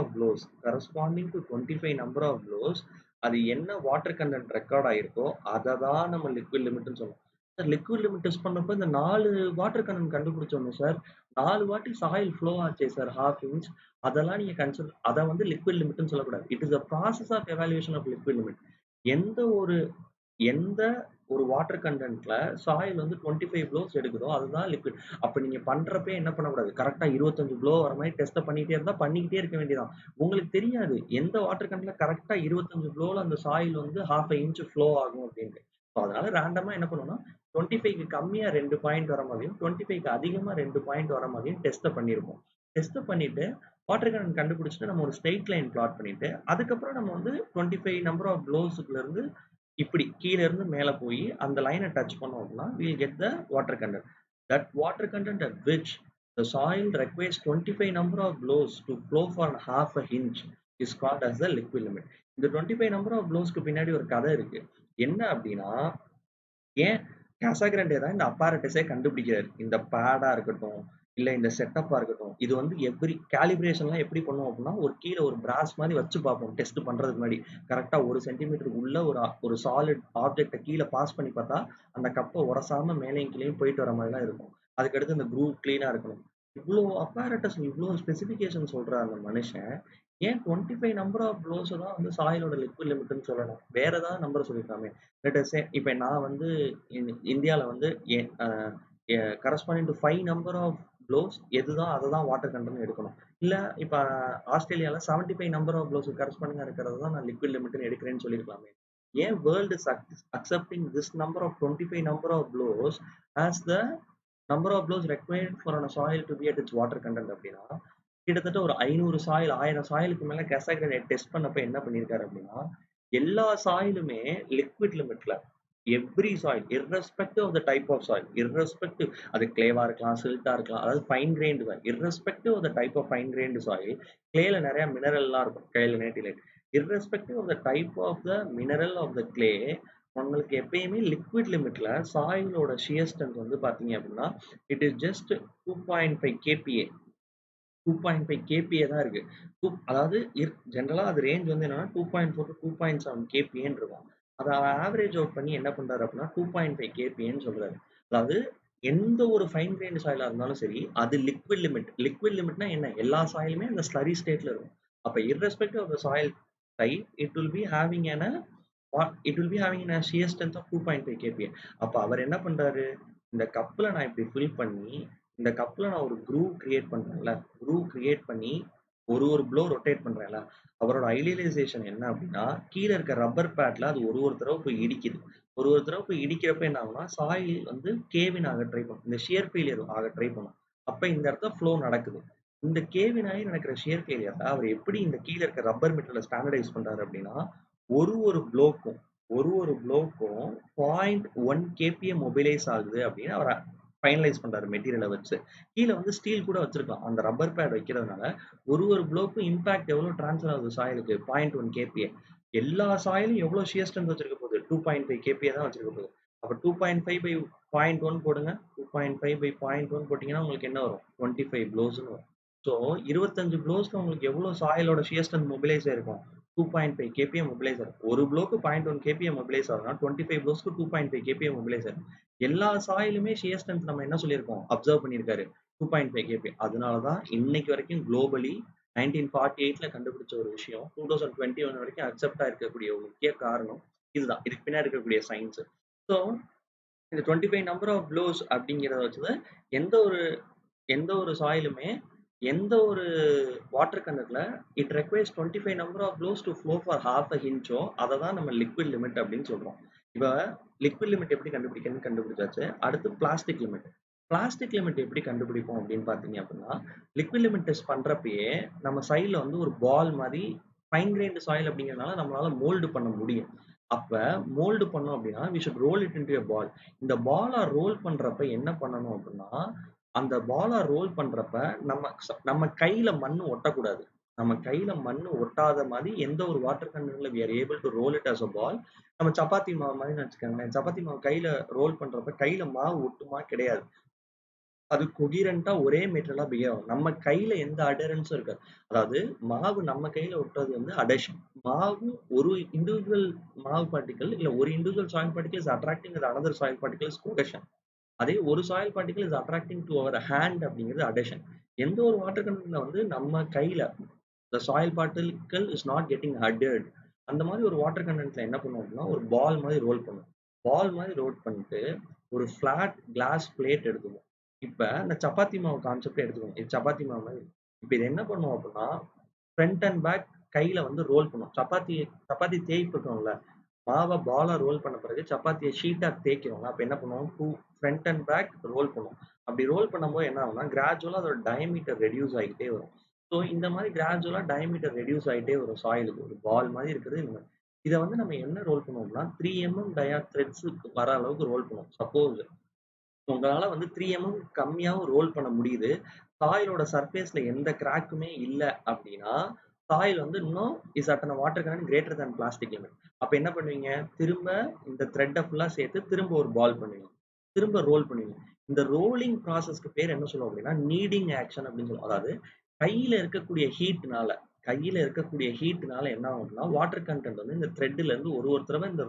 of blows அது என்ன வாட்டர் கண்டென்ட் ரெக்கார்ட் ஆயிருக்கோ அதை தான் நம்ம லிக்விட் லிமிட்னு சொல்லுவோம். சார் லிக்விட் லிமிட் டெஸ்ட் பண்ணப்போ இந்த 4 வாட்டர் கண்டென்ட் கண்டுபிடிச்சோமே சார் 4 வாட்டி சாயில் ஃப்ளோ ஆச்சே சார் ஹாஃப் இன்ச் அதெல்லாம் நீங்க கன்சிடர் அதை வந்து லிக்விட் லிமிட்னு சொல்லக்கூடாது. It is a process of evaluation of liquid limit. எந்த ஒரு எந்த ஒரு வாட்டர் கண்டென்ட்ல சாயில் வந்து 25 ப்ளோஸ் எடுக்குதோ அதுதான் லிக்விட். அப்ப நீங்க பண்றப்பே என்ன பண்ணக்கூடாது கரெக்டா 25 ப்ளோ வர மாதிரி டெஸ்ட் பண்ணிட்டே இருந்தா பண்ணிக்கிட்டே இருக்க வேண்டியதான். உங்களுக்கு தெரியாது எந்த வாட்டர் கண்டென்ட்ல கரெக்டா 25 ப்ளோல அந்த சாயில் வந்து ஹாஃப் இன்ச் ஃப்ளோ ஆகும் அப்படின்ட்டு. ஸோ அதனால ரேண்டமா என்ன பண்ணுவோம்னா, 25க்கு கம்மியா 2 பாயிண்ட் வர மாதிரியும், 25க்கு அதிகமா 2 பாயிண்ட் வர மாதிரியும் டெஸ்ட்ட பண்ணியிருப்போம். டெஸ்ட்ட பண்ணிட்டு, வாட்டர் கன்டென்ட் கண்டுபிடிச்சுட்டு நம்ம ஒரு ஸ்ட்ரெய்ட் லைன் பிளாட் பண்ணிட்டு, அதுக்கப்புறம் நம்ம வந்து 25 நம்பர் ஆஃப் ப்ளோஸ்ல இருந்து இப்படி கீழ இருந்து மேல போயி அந்த லைன டச் பண்ணோம் அப்படின்னா, we will get the water content. That water content at which the soil requires 25 number of blows to flow for half a inch is called as the liquid limit. இந்த 25 நம்பர் ஆஃப் ப்ளோஸ்க்கு பின்னாடி ஒரு கதை இருக்கு. என்ன அப்படின்னா, ஏன் கேசாகிரண்டே தான் இந்த அப்பாரட்டஸே கண்டுபிடிக்கிறாரு. இந்த பேடா இருக்கட்டும், இல்ல இந்த செட்டப்பா இருக்கட்டும். இது வந்து எவ்ரி காலிபிரேஷன்லாம் எப்படி பண்ணுவோம் அப்படின்னா, ஒரு கீழ ஒரு பிராஸ் மாரி வச்சு பார்ப்போம் டெஸ்ட் பண்றதுக்கு முன்னாடி. கரெக்ட்டா 1 சென்டிமீட்டருக்கு உள்ள ஒரு சாலிட் ஆப்ஜெக்ட்ட கீழ பாஸ் பண்ணி பார்த்தா, அந்த கப்ப உரசாம மேலேயும் கீழயும் போயிட்டு வர மாரி தான் இருக்கும். அதுக்கடுத்து இந்த க்ரூவ் கிளீனா இருக்கணும். இவ்ளோ அப்பாரட்டஸ், இவ்ளோ ஸ்பெசிஃபிகேஷன் சொல்ற அந்த மனுஷன், ஏன் 25 நம்பர் ஆஃப் ப்ளோஸ தான் வந்து சாயிலோட லிக்விட் லிமிட்ன்னு சொல்லணும். வேற ஏதாவது நம்பர் சொல்லியிருக்கலாமே. லெட் அஸ் சே இப்ப நான் வந்து இந்தியால வந்து a a a corresponding to 5 number of blows எதுதான் அததான் வாட்டர் கன்டென்ட்னு எடுக்கணும். இல்ல இப்ப ஆஸ்திரேலியால 75 நம்பர் ஆஃப் ப்ளோஸ்க்கு கரஸ்பாண்டிங்கா இருக்கிறது தான் நான் லிக்விட் லிமிட்ன்னு எடுக்கிறேன்னு சொல்லியிருக்கலாமே. ஏன் world is accepting this number of 25 number of blows as the number of blows required for an soil to be at its water content அப்படின்னா, கிட்டத்தட்ட ஒரு 500 சாயில் 1000 சாயிலுக்கு மேல கெசாக்ரேட் டெஸ்ட் பண்ணப்ப என்ன பண்ணியிருக்காரு அப்படின்னா, எல்லா சாயிலுமே லிக்விட் லிமிட்ல every soil irrespective of the type of soil irrespective அது கிளேவா இருக்கலாம், சில்ட்டா இருக்கலாம், அதாவது fine grained soil irrespective of the type of fine grained soil கிளேல நிறைய மினரல்லாம் இருக்கும். கைலனேட்டிலேட் irrespective of the type of the mineral of the clay உங்களுக்கு எப்பயுமே லிக்விட் லிமிட்ல சாயிலோட ஷியர் ஸ்ட்ரென்த் வந்து பாத்தீங்க அப்படின்னா, it is just 2.5 kPa 2.5 kPa தான் இருக்கு. அதாவது ஜெனரலா அது ரேஞ்ச் வந்து என்னன்னா 2.4 டூ 2.7 kPaன்னு இருக்கும். அத ஆவரேஜ் அவுட் பண்ணி என்ன பண்றாரு அப்படின்னா 2.5 kPaன்னு சொல்றாரு. அதாவது எந்த ஒரு ஃபைன் கிரெயின்ட் சாயிலா இருந்தாலும் சரி, அது லிக்விட் லிமிட். லிக்விட் லிமிட்னா என்ன? எல்லா சாயிலுமே அந்த ஸ்லரி ஸ்டேட்ல இருக்கும். அப்ப irrespective of the soil type, it will be having a shear strength of 2.5 kPa. அப்ப அவர் என்ன பண்றாரு? இந்த கப்ல நான் இப்படி ஃபில் பண்ணி, இந்த கப்ல நான் ஒரு க்ரூவ் கிரியேட் பண்றேன்ல, க்ரூவ் கிரியேட் பண்ணி ஒரு ப்ளோ ரொட்டேட் பண்றேன்ல, அவரோட ஐடியலைசேஷன் என்ன அப்படின்னா, கீழ இருக்க ரப்பர் பேட்ல அது ஒரு தடவ போய் இடிக்குது. ஒரு தடவ போய் இடிக்கிறப்ப என்ன ஆகும்னா, சாயில் வந்து கேவ் இன் ஆக ட்ரை பண்ணும். இந்த ஷியர் ஃபெயிலியர் ஆக ட்ரை பண்ணும். அப்ப இந்த இடத்துல ஃப்ளோ நடக்குது. இந்த கேவ் இன் ஆகி நடக்கிற ஷியர் ஃபெயிலியர்ல அவர் எப்படி இந்த கீழ இருக்க ரப்பர் மெட்டீரியல ஸ்டாண்டர்டைஸ் பண்றாரு அப்படின்னா, ஒரு ப்ளோக்கும் ஒரு ப்ளோக்கும் 0.1 kPa மொபிலைஸ் ஆகுது அப்படின்னு அவர ஃபைனலைஸ் பண்றாரு மெட்டீரியல வச்சு. கீழ வந்து ஸ்டீல் கூட வச்சிருக்கலாம். அந்த ரப்பர் பேட் வைக்கிறதுனால, ஒரு ப்ளோக்கும் இம்பாக்ட் எவ்வளோ ட்ரான்ஸ்ஃபர் ஆகுது சாயிலுக்கு 0.1 kPa. எல்லா சாயிலும் எவ்வளோ ஷியர் ஸ்ட்ரென்த் வச்சிருக்க போகுது? 2.5 kPa தான் வச்சிருக்க போகுது. அப்ப 2.5 பை 0.1 போடுங்க. 2.5 பை 0.1 போட்டீங்கன்னா உங்களுக்கு என்ன வரும்? 25 ப்ளோஸ்ன்னு வரும். ஸோ 25 ப்ளோஸ்ல உங்களுக்கு எவ்வளோ சாயிலோட ஷியர் ஸ்ட்ரென்த் மொபிலைஸ் ஆயிருக்கும்? 2.5 kPa மொபிலைஸ் ஆகும். ஒரு ப்ளோக்கு 0.1 kPa மொபிலைஸ் ஆகுதுன்னா 25 ப்ளோஸ்க்கு 2.5 kPa மொபிலைஸ் ஆகும். எல்லா சாயிலுமே ஷியர் ஸ்ட்ரென்த் நம்ம என்ன சொல்லியிருக்கோம்? அப்சர்வ் பண்ணியிருக்காரு. 2.5 kPa. அதனால தான் இன்னைக்கு வரைக்கும் குளோபலி 1948ல கண்டுபிடிச்ச ஒரு விஷயம் 2021 வரைக்கும் அக்செப்ட்டா இருக்கக்கூடிய ஒரு முக்கிய காரணம் இதுதான். இதுக்கு பின்னாடி இருக்கக்கூடிய சயின்ஸ். ஸோ இந்த 25 நம்பர் ஆஃப் ப்ளோஸ் அப்படிங்கிறத வச்சு எந்த ஒரு எந்த ஒரு சாயிலுமே எந்த ஒரு வாட்டர் கண்டென்ட்ல it requires 25 number of blows to flow for half a இன்ச்சோ அதை தான் நம்ம லிக்விட் லிமிட் அப்படின்னு சொல்றோம். இப்ப லிக்விட் லிமிட் எப்படி கண்டுபிடிக்கணும்னு கண்டுபிடிச்சாச்சு. அடுத்து பிளாஸ்டிக் லிமிட். பிளாஸ்டிக் லிமிட் எப்படி கண்டுபிடிப்போம் அப்படின்னு பாத்தீங்க அப்படின்னா, லிக்விட் லிமிட் டெஸ்ட் பண்றப்பயே நம்ம சைடுல வந்து ஒரு பால் மாதிரி ஃபைன் கிரைன்ட் சாயில் அப்படிங்கிறதுனால நம்மளால மோல்டு பண்ண முடியும். அப்ப மோல்டு பண்ணோம் அப்படின்னா we should roll it into a ball. இந்த பால ரோல் பண்றப்ப என்ன பண்ணணும் அப்படின்னா, அந்த பால ரோல் பண்றப்ப நம்ம கையில மண்ணு ஒட்டக்கூடாது. நம்ம கையில மண்ணு ஒட்டாத மாதிரி எந்த ஒரு வாட்டர் கண்டெய்னர்ல we are able to roll it as a ball. நம்ம சப்பாத்தி மாவு மாதிரி வச்சுக்கோங்களேன். சப்பாத்தி மாவு கையில ரோல் பண்றப்ப கையில மாவு ஒட்டுமா? கிடையாது. அது கொகிரண்டா ஒரே மெட்டீரியலா பிஹேவ் ஆகும். நம்ம கையில எந்த அடரன்ஸும் இருக்காது. அதாவது மாவு நம்ம கையில ஒட்டுறது வந்து அடேஷன். மாவு ஒரு இண்டிவிஜுவல் மாவு பார்ட்டிகிள் இல்ல ஒரு individual soil particle is attracting with another soil particle is cohesion. அதே ஒரு soil particle is attracting to our hand அப்படிங்கிறது அடேஷன். எந்த ஒரு வாட்டர் கண்டெய்னர்ல வந்து நம்ம கையில the soil particle is not getting adhered. அந்த மாதிரி ஒரு வாட்டர் கண்டெய்னர்ல என்ன பண்ணுவோம் அப்படின்னா, ஒரு பால் மாதிரி ரோல் பண்ணுவோம். பால் மாதிரி ரோல் பண்ணிட்டு ஒரு ஃபிளாட் கிளாஸ் பிளேட் எடுத்துக்குவோம். இப்ப இந்த சப்பாத்தி மாவு கான்செப்ட் எடுத்துக்கோங்க. இது சப்பாத்தி மாவு மாதிரி. இப்ப இது என்ன பண்ணுவோம் அப்படின்னா, ஃப்ரண்ட் அண்ட் பேக் கையில வந்து ரோல் பண்ணுவோம். சப்பாத்தி சப்பாத்தி தேய்ப்போம்ல, மாவை பாலா ரோல் பண்ண பிறகு சப்பாத்தியை ஷீட்டா தேய்க்கிறோம்ல, அப்ப என்ன பண்ணுவோம்? ஃப்ரண்ட் அண்ட் பேக் ரோல் பண்ணுவோம். அப்படி ரோல் பண்ணும்போது என்ன ஆகும்னா, கிராஜுவலா அதோட டயமீட்டர் ரெடியூஸ் ஆகிட்டே வரும். ஸோ இந்த மாதிரி கிராஜுவலா டயமீட்டர் ரெடியூஸ் ஆகிட்டே வரும் சாயிலுக்கு. ஒரு பால் மாதிரி இருக்கிறது இந்த மாதிரி. இதை வந்து நம்ம என்ன ரோல் பண்ணுவோம்னா 3 mm டயா த்ரெட்ஸுக்கு வர அளவுக்கு ரோல் பண்ணுவோம். சப்போஸ் உங்களால வந்து 3 mm கம்மியாவும் ரோல் பண்ண முடியுது. சாயிலோட சர்ஃபேஸ்ல எந்த கிராக்குமே இல்ல அப்படின்னா, சாயில் வந்து இன்னும் is at a water content greater than plastic limit. அப்ப என்ன பண்ணுவீங்க? திரும்ப இந்த த்ரெட்ட ஃபுல்லா சேர்த்து திரும்ப ஒரு பால் பண்ணுவீங்க. திரும்ப ரோல் பண்ணுவீங்க. இந்த ரோலிங் ப்ராசஸ்க்கு பேர் என்ன சொல்லுவோம் அப்படின்னா, நீடிங் ஆக்ஷன் அப்படின்னு சொல்லுவோம். அதாவது கையில இருக்கக்கூடிய ஹீட்னால என்ன ஆகும் அப்படின்னா, வாட்டர் கன்டென்ட் வந்து இந்த த்ரெட்ல இருந்து ஒரு தடவை இந்த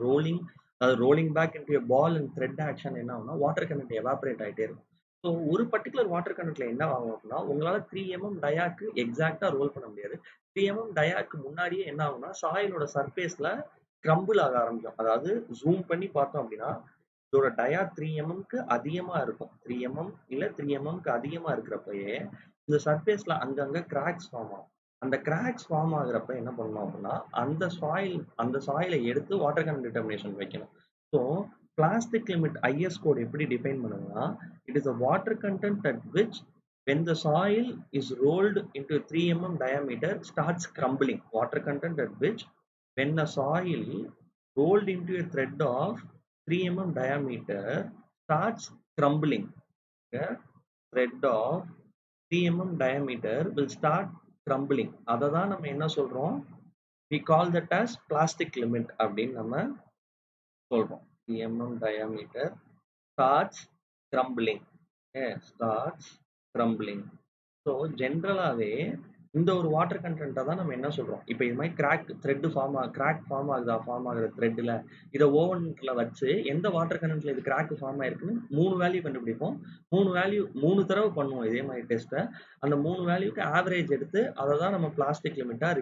rolling back into a ball and thread action என்ன ஆகும்னா, வாட்டர் கன்டென்ட் எவாபரேட் ஆயிட்டே இருக்கும். ஸோ ஒரு பர்ட்டிகுலர் வாட்டர் கன்டென்ட்ல என்ன ஆகும் அப்படின்னா, உங்களால 3 mm டயாக்கு எக்ஸாக்ட்டா ரோல் பண்ண முடியாது. 3 mm டயாக்கு முன்னாடியே என்ன ஆகும்னா, சாயிலோட சர்ஃபேஸ்ல கிரம்பிள் ஆக ஆரம்பிக்கும். அதாவது ஜூம் பண்ணி பார்த்தோம் அப்படின்னா, இதோட டயா 3 mmக்கு அதிகமா இருக்கும். 3 mm இல்ல 3 mmக்கு அதிகமா இருக்கிறப்பயே, இந்த சர்ஃபேஸ்ல அங்கங்க கிராக்ஸ் ஃபார்ம் ஆகும். அந்த கிராக்ஸ் ஃபார்ம் ஆகுறப்ப என்ன பண்ணணும் அப்படின்னா, அந்த சாயிலை எடுத்து வாட்டர் கன்டென்ட் டிட்டர்மினேஷன் வைக்கணும். So plastic limit IS code எப்படி டிஃபைன் பண்ணுதுன்னா, it is a water content at which when the soil is rolled into 3 mm diameter starts crumbling. Water content at which when a soil rolled into a thread of 3 mm diameter starts crumbling. A thread of 3 mm diameter will start crumbling. அதை தான் நம்ம என்ன சொல்றோம்? We call that as plastic limit அப்படின்னு நம்ம சொல்றோம். 3 mm diameter starts crumbling. Starts crumbling. So ஜென்ரலாகவே இந்த ஒரு வாட்டர் கண்டென்ட்டை தான் நம்ம என்ன சொல்கிறோம்? இப்போ இது மாதிரி கிராக் ஃபார்ம் ஆகுற த்ரெட்டில் இதை ஓவனில் வச்சு எந்த வாட்டர் கண்டென்ட்ல இது கிராக் ஃபார்ம் ஆயிருக்குன்னு 3 வேல்யூ கண்டுபிடிப்போம். 3 தடவை பண்ணுவோம் இதே மாதிரி டெஸ்ட்டை. அந்த 3 வேல்யூக்கு ஆவரேஜ் எடுத்து அதை தான் நம்ம பிளாஸ்டிக் லிமிட்டாக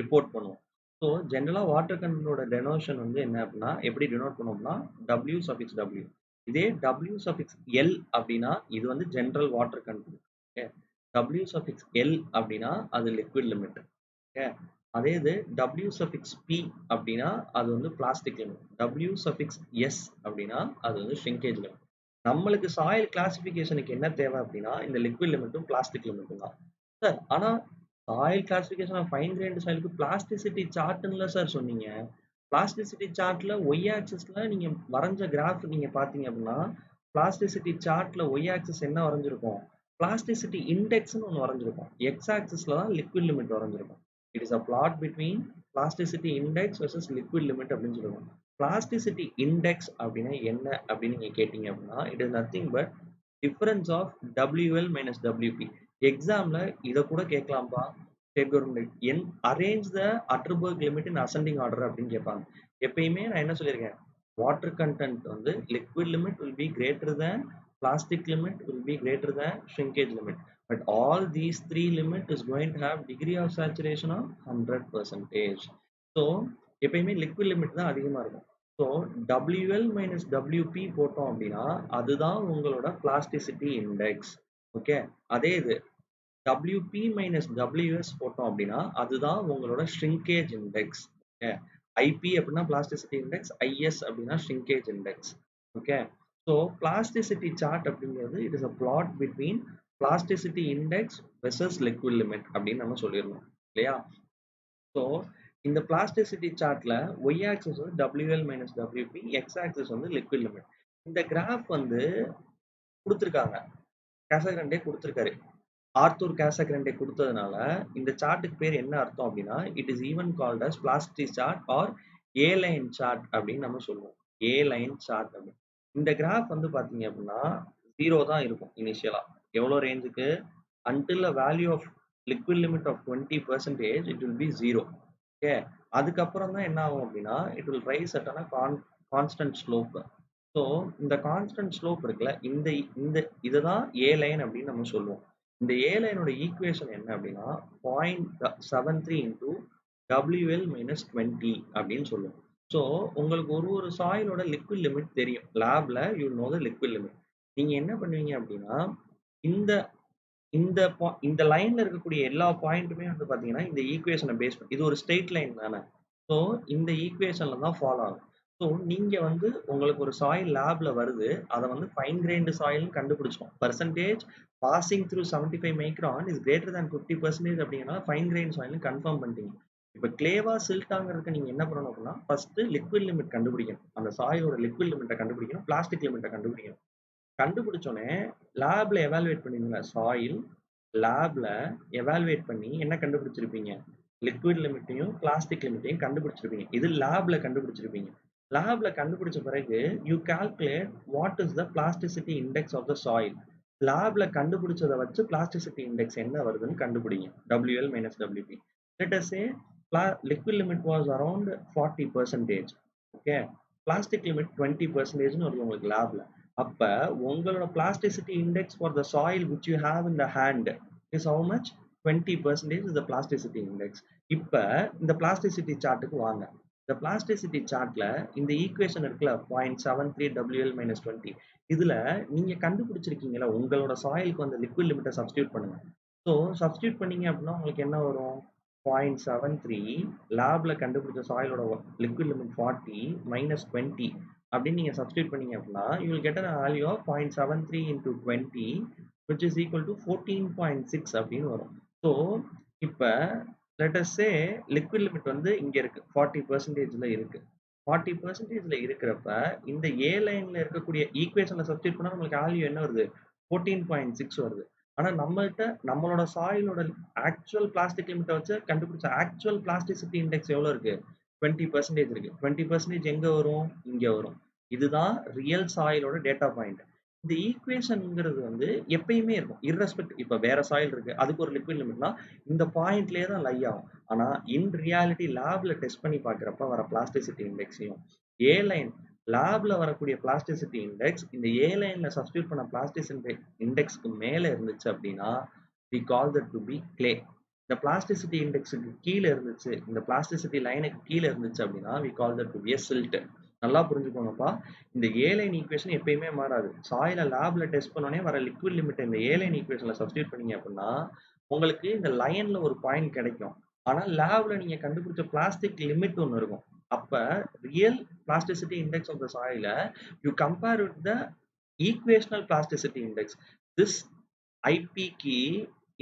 ரிப்போர்ட் பண்ணுவோம். ஸோ ஜென்ரலாக வாட்டர் கண்டென்ட்டோட டெனோஷன் வந்து என்ன அப்படின்னா, எப்படி டினோட் பண்ணுவோம்னா W. இதே W(L) அப்படின்னா இது வந்து general water content. Okay. W(L) அப்படின்னா அது லிக்விட் லிமிட். ஓகே. அதே இது W(P) அப்படின்னா அது வந்து பிளாஸ்டிக் லிமிட். W(S) அப்படின்னா அது வந்து ஷ்ரிங்கேஜ் லிமிட். நம்மளுக்கு சாயில் கிளாசிஃபிகேஷனுக்கு என்ன தேவை அப்படின்னா, இந்த லிக்விட் லிமிட்டும் பிளாஸ்டிக் லிமிட்டும் தான். சார் ஆனா soil classification of fine grained சாயிலுக்கு பிளாஸ்டிசிட்டி சார்ட்ல சார் சொன்னீங்க. பிளாஸ்டிசிட்டி சார்ட்ல ஒய் ஆக்சிஸ்ல நீங்க வரைஞ்ச கிராஃப் நீங்க பாத்தீங்க அப்படின்னா, பிளாஸ்டிசிட்டி சார்ட்ல ஒய் ஆக்சிஸ் என்ன வரைஞ்சிருக்கும்? பிளாஸ்டிசிட்டி இண்டெக்ஸ்னு ஒன்று வரைஞ்சிருக்கும். எக்ஸ் ஆக்சிஸ்ல தான் லிக்விட் லிமிட் வரைஞ்சிருக்கும். It is a plot between plasticity index versus liquid limit அப்படின்னு சொல்லுவோம். பிளாஸ்டிசிட்டி இண்டெக்ஸ் அப்படின்னா என்ன அப்படின்னு நீங்க கேட்டீங்க அப்படின்னா, it is nothing but difference of WL minus WP. எக்ஸாம்ல இதை கூட கேட்கலாம்ப்பா. State government arrange the Atterberg limit in ascending order அப்படின்னு கேட்பாங்க. எப்பயுமே நான் என்ன சொல்லியிருக்கேன்? வாட்டர் கண்டென்ட் வந்து liquid limit will be greater than plastic limit will be greater than shrinkage limit. But all these three limit is going to have degree of saturation of 100%. So எப்பயுமே liquid limit தான் அதிகமா இருக்கும். So WL minus WP போட்டோம் அப்படின்னா அதுதான் உங்களோட plasticity index. Okay. அதே இது WP மைனஸ் WS போட்டோம் அப்படின்னா அதுதான் உங்களோட ஷ்ரிங்கேஜ் இண்டெக்ஸ். ஓகே. IP அப்படின்னா பிளாஸ்டிசிட்டி இண்டெக்ஸ், IS அப்படின்னா shrinkage index. Okay. So plasticity chart அப்படிங்கிறது it is a plot between plasticity index versus liquid limit அப்படின்னு நம்ம சொல்லிடணும் இல்லையா? ஸோ இந்த பிளாஸ்டிசிட்டி சார்ட்ல ஒய் ஆக்சிஸ் வந்து WL minus WP, x axis வந்து லிக்விட் லிமிட். இந்த கிராஃப் வந்து கொடுத்துருக்காங்க. கேசகிரண்டே கொடுத்துருக்காரு. ஆர்த்தூர் கேசகிரண்டே கொடுத்ததுனால இந்த சார்ட்டுக்கு பேர் என்ன அர்த்தம் அப்படின்னா, it is even called as plastic chart or A line chart அப்படின்னு நம்ம சொல்லுவோம். ஏ லைன் சார்ட் அப்படின்னு. இந்த கிராஃப் வந்து பாத்தீங்க அப்படின்னா 0 தான் இருக்கும் இனிஷியலா. எவ்வளோ ரேஞ்சுக்கு? until a value of liquid limit of 20% it will be 0. Okay. அதுக்கப்புறம் தான் என்ன ஆகும் அப்படின்னா it will rise at a constant slope. So இந்த கான்ஸ்டன்ட் ஸ்லோப் இருக்குல்ல, இந்த இதுதான் ஏ லைன் அப்படின்னு நம்ம சொல்லுவோம். இந்த ஏ லைனோட ஈக்குவேஷன் என்ன அப்படின்னா 0.73 into WL minus 20 அப்படின்னு சொல்லுவோம். ஸோ உங்களுக்கு ஒரு சாயிலோட லிக்விட் லிமிட் தெரியும். லேப்ல you know the liquid limit. நீங்க என்ன பண்ணுவீங்க அப்படின்னா இந்த இந்த இந்த லைன்ல இருக்கக்கூடிய எல்லா பாயிண்ட்டுமே வந்து பாத்தீங்கன்னா இந்த ஈக்குவேஷனை பேஸ் பண்ணி இது ஒரு ஸ்ட்ரெயிட் லைன் தானே. ஸோ இந்த ஈக்குவேஷன்ல தான் ஃபாலோ ஆகும். ஸோ நீங்க வந்து உங்களுக்கு ஒரு சாயில் லேப்ல வருது. அத வந்து ஃபைன் கிரெயின்ட் சாயில்னு கண்டுபிடிச்சோம். Percentage passing through 75 micron is greater than 50% அப்படிங்கிறனால ஃபைன் கிரெயின் சாயில்னு கன்ஃபார்ம் பண்ணிட்டீங்க. இப்ப கிளேவா சில்ட்டாங்கிறதுக்கு நீங்க என்ன பண்ணணும் அப்படின்னா, ஃபர்ஸ்ட் லிக்விட் லிமிட் கண்டுபிடிக்கணும். அந்த சாயிலோட லிக்விட் லிமிட்ட கண்டுபிடிக்கணும். பிளாஸ்டிக் லிமிட்ட கண்டுபிடிக்கணும். கண்டுபிடிச்சோனே லேப்ல எவாலுவேட் பண்ணுவீங்களா? சாயில் லேப்ல எவாலுவேட் பண்ணி என்ன கண்டுபிடிச்சிருப்பீங்க? Liquid லிமிட்டையும், plastic லிமிட்டையும் கண்டுபிடிச்சிருப்பீங்க. இது லேப்ல கண்டுபிடிச்சிருப்பீங்க. லேப்ல கண்டுபிடிச்ச பிறகு you calculate what is the plasticity index of the soil. லேப்ல கண்டுபிடிச்சத வச்சு பிளாஸ்டிசிட்டி இண்டெக்ஸ் என்ன வருதுன்னு கண்டுபிடிங்க. WL minus WP. Let us say liquid limit was around 40%. Okay. Plastic limit 20% வருது உங்களுக்கு லேப்ல. அப்ப உங்களோட plasticity index for the soil which you have in the hand is how much? 20% is the plasticity index. இப்ப இந்த plasticity chartக்கு வாங்க. இந்த plasticity chartல இந்த ஈக்குவேஷன் இருக்குல்ல 0.73 WL minus 20 இதுல நீங்க கண்டுபிடிச்சிருக்கீங்களா உங்களோட சாயிலுக்கு வந்து லிக்விட் லிமிட்டை சப்ஸ்டியூட் பண்ணுங்க. ஸோ சப்ஸ்டியூட் பண்ணீங்க அப்படின்னா உங்களுக்கு என்ன வரும்? 0.73 லேப்ல கண்டுபிடிச்ச சாயிலோட லிக்விட் லிமிட் 40 minus 20 அப்படின்னு நீங்க சப்ஸ்டியூட் பண்ணீங்க அப்படின்னா you will get a value of 0.73 into 20 which is equal to 14.6 அப்படின்னு வரும். ஸோ இப்ப let us say liquid limit வந்து இங்க இருக்கு 40%ல இருக்கு. 40%ல இருக்கிறப்ப இந்த A லைன்ல இருக்கக்கூடிய ஈக்குவேஷன்ல சப்ஸ்டியூட் பண்ணா நம்மளுக்கு வேல்யூ என்ன வருது? 14.6 வருது. ஆனா நம்மள்ட்ட நம்மளோட சாயிலோட ஆக்சுவல் பிளாஸ்டிக் லிமிட்டை வச்சு கண்டுபிடிச்ச ஆக்சுவல் பிளாஸ்டிசிட்டி இண்டெக்ஸ் எவ்வளவு இருக்கு? 20% இருக்கு. 20% எங்க வரும்? இங்க வரும். இதுதான் ரியல் சாயிலோட டேட்டா பாயிண்ட். இந்த ஈக்குவேஷன்ங்கிறது வந்து எப்பயுமே இருக்கும். இர்ரெஸ்பெக்ட் இப்ப வேற சாயில் இருக்கு. அதுக்கு ஒரு லிக்விட் லிமிட்னா இந்த பாயிண்ட்லயே தான் லை ஆகும். ஆனா இன் ரியாலிட்டி லேப்ல டெஸ்ட் பண்ணி பார்க்கிறப்ப வர பிளாஸ்டிசிட்டி இண்டெக்ஸையும் ஏ லைன் லேப்ல வரக்கூடிய பிளாஸ்டிசிட்டி இண்டெக்ஸ் இந்த ஏ லைன்ல சப்ஸ்டியூட் பண்ண பிளாஸ்டிசிட்டி இண்டெக்ஸ்க்கு மேல இருந்துச்சு அப்படின்னா we call that to be clay. இந்த பிளாஸ்டிசிட்டி இண்டெக்ஸுக்கு கீழே இருந்துச்சு, இந்த பிளாஸ்டிசிட்டி லைனுக்கு கீழே இருந்துச்சு அப்படின்னா we call that to be a silt. நல்லா புரிஞ்சுக்கோங்கப்பா. இந்த ஏ லைன் ஈக்குவேஷன் எப்பயுமே மாறாது. சாயில லேப்ல டெஸ்ட் பண்ணோடனே வர லிக்விட் லிமிட் இந்த ஏ லைன் ஈக்குவேஷன்ல சப்ஸ்டியூட் பண்ணீங்க அப்படின்னா உங்களுக்கு இந்த லைன்ல ஒரு பாயிண்ட் கிடைக்கும். ஆனா லேப்ல நீங்க கண்டுபிடிச்ச பிளாஸ்டிக் லிமிட் ஒன்று இருக்கும். அப்ப real plasticity index of the சாயில you compare with the equational plasticity index. This ஐபிக்கு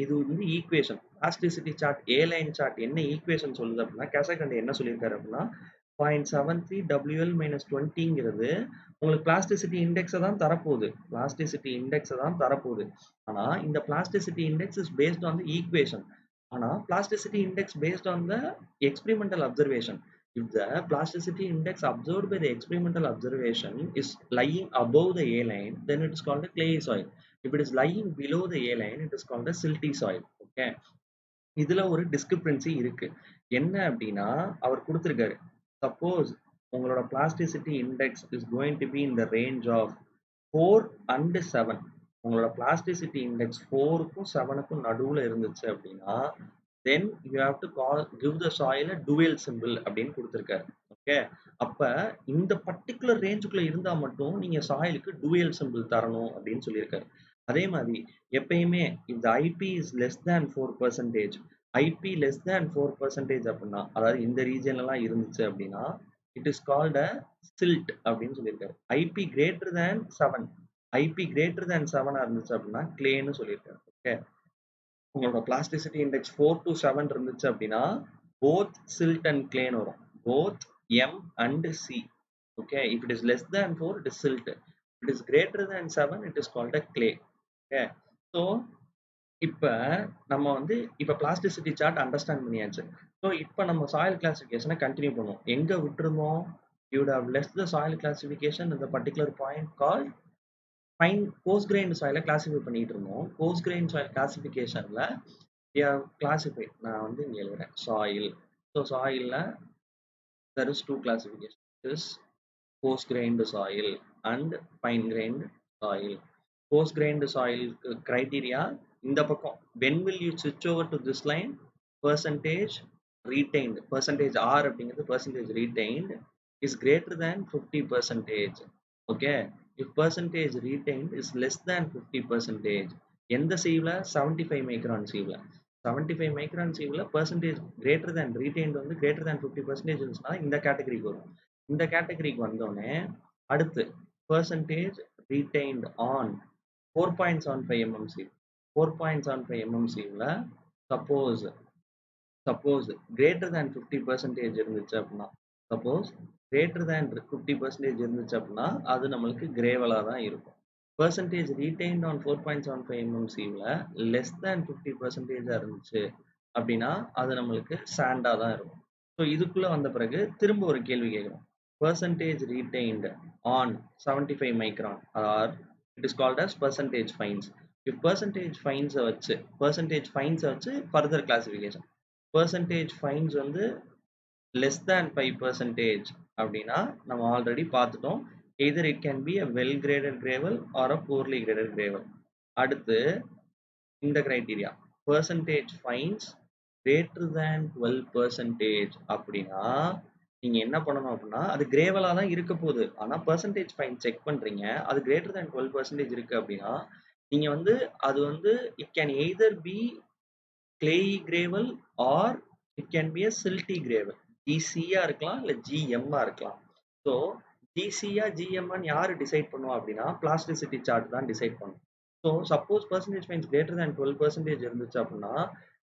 இது வந்து equation. Plasticity chart A line chart என்ன ஈக்குவேஷன் சொல்லுது அப்படின்னா கேசகண்ட் என்ன சொல்லியிருக்காரு அப்படின்னா 0.73 WL minus 20ங்கிறது உங்களுக்கு பிளாஸ்டிசிட்டி இண்டெக்ஸை தான் தரப்போகுது. பிளாஸ்டிசிட்டி இண்டெக்ஸை தான் தரப்போகுது. ஆனா இந்த plasticity index is based on the equation. ஆனா plasticity index based on the experimental observation. If the plasticity index observed by the experimental observation is lying above the A line, then it is called a clayey soil. If it is lying below the A line, it is called a silty soil. Okay. இதுல ஒரு discrepancy இருக்கு. என்ன அப்படின்னா அவர் கொடுத்திருக்காரு. Suppose உங்களோட plasticity index is going to be in the range of 4 and 7. உங்களோட plasticity index 4க்கும் 7க்கும் நடுவுல இருந்துச்சு அப்படின்னா then you have to give the soil a dual symbol அப்படின்னு கொடுத்திருக்காரு. ஓகே. அப்ப இந்த பர்டிகுலர் ரேஞ்சுக்குள்ள இருந்தா மட்டும் நீங்க சாயிலுக்கு dual symbol தரணும் அப்படின்னு சொல்லியிருக்காரு. அதே மாதிரி எப்பயுமே இந்த IP is less than 4%, IP less than 4% அப்படின்னா அதாவது இந்த ரீஜன்ல எல்லாம் இருந்துச்சு அப்படின்னா it is called a silt அப்படின்னு சொல்லியிருக்காரு. IP greater than 7, IP greater than 7 இருந்துச்சு அப்படின்னா கிளேன்னு சொல்லியிருக்காரு. ஓகே. உங்களோட பிளாஸ்டிசிட்டி இண்டெக்ஸ் 4 to 7 இருந்துச்சு அப்படின்னா போத் சில்ட் அண்ட் கிளேன்னு வரும். Both M and C. Okay. If it is less than 4 it is silt. It is greater than 7 it is called a clay. Okay. So இப்ப நம்ம வந்து இப்ப plasticity chart understand பண்ணியாச்சு. So இப்ப நம்ம soil கிளாசிஃபிகேஷனை கண்டினியூ பண்ணுவோம். எங்க விட்டுருந்தோம்? You would have left the soil classification at the particular point called fine coarse grain சாயில கிளாசிஃபை பண்ணிட்டு இருந்தோம். கோர்ஸ் கிரெயின் சாயில் கிளாசிஃபிகேஷன்ல கிளாசிஃபை நான் வந்து இங்க எழுதுறேன் சாயில். ஸோ சாயில்ல there is two classifications. This coarse grained soil and fine grained soil. Coarse grained soil criteria இந்த பக்கம் when will you switch over to this line? Percentage retained, percentage R அப்படிங்கிறது percentage retained is greater than 50%. Okay. If percentage retained is less than 50%, எந்த சீவ்ல 75 micron சீவ்ல 75 micron சீவ்ல percentage greater than retained வந்து greater than 50% இருந்துச்சுன்னா இந்த கேட்டகரிக்கு வரும். இந்த கேட்டகரிக்கு வந்தோடனே அடுத்து percentage retained on 4.75 mm sieve. 4.75 mm sieve suppose greater than 50% இருந்துச்சு அப்படின்னா கிரேட்டர் தேன் 50% இருந்துச்சு அப்படின்னா அது நம்மளுக்கு கிரேவலா தான் இருக்கும். Percentage retained on 4.75 mm sieve less than 50% இருந்துச்சு அப்படின்னா அது நம்மளுக்கு சாண்டா தான் இருக்கும். ஸோ இதுக்குள்ள வந்த பிறகு திரும்ப ஒரு கேள்வி கேட்குறோம். Percentage retained on 75 micron or it is called as percentage fines. If percentage ஃபைன்ஸை வச்சு ஃபர்தர் கிளாசிஃபிகேஷன். பெர்சன்டேஜ் ஃபைன்ஸ் வந்து less than 5% அப்படின்னா நம்ம ஆல்ரெடி பார்த்துட்டோம். either it can be a well graded gravel or a poorly graded gravel. அடுத்து இந்த criteria percentage fines greater than 12% அப்படின்னா நீங்க என்ன பண்ணணும் அப்படின்னா அது கிரேவலா தான் இருக்க போகுது. ஆனா பெர்சன்டேஜ் ஃபைன் செக் பண்றீங்க, அது greater than 12% இருக்கு அப்படின்னா நீங்க வந்து அது வந்து it can either be clayey gravel or it can be a silty gravel. GC-யா இருக்கலாம் இல்ல GM-ஆ இருக்கலாம். ஸோ GC-யா GM-ஆன்னு யாரு டிசைட் பண்ணுவா அப்படின்னா பிளாஸ்டிசிட்டி சார்ட் தான் டிசைட் பண்ணும். So suppose percentage fines greater than 12% இருந்துச்சு அப்படின்னா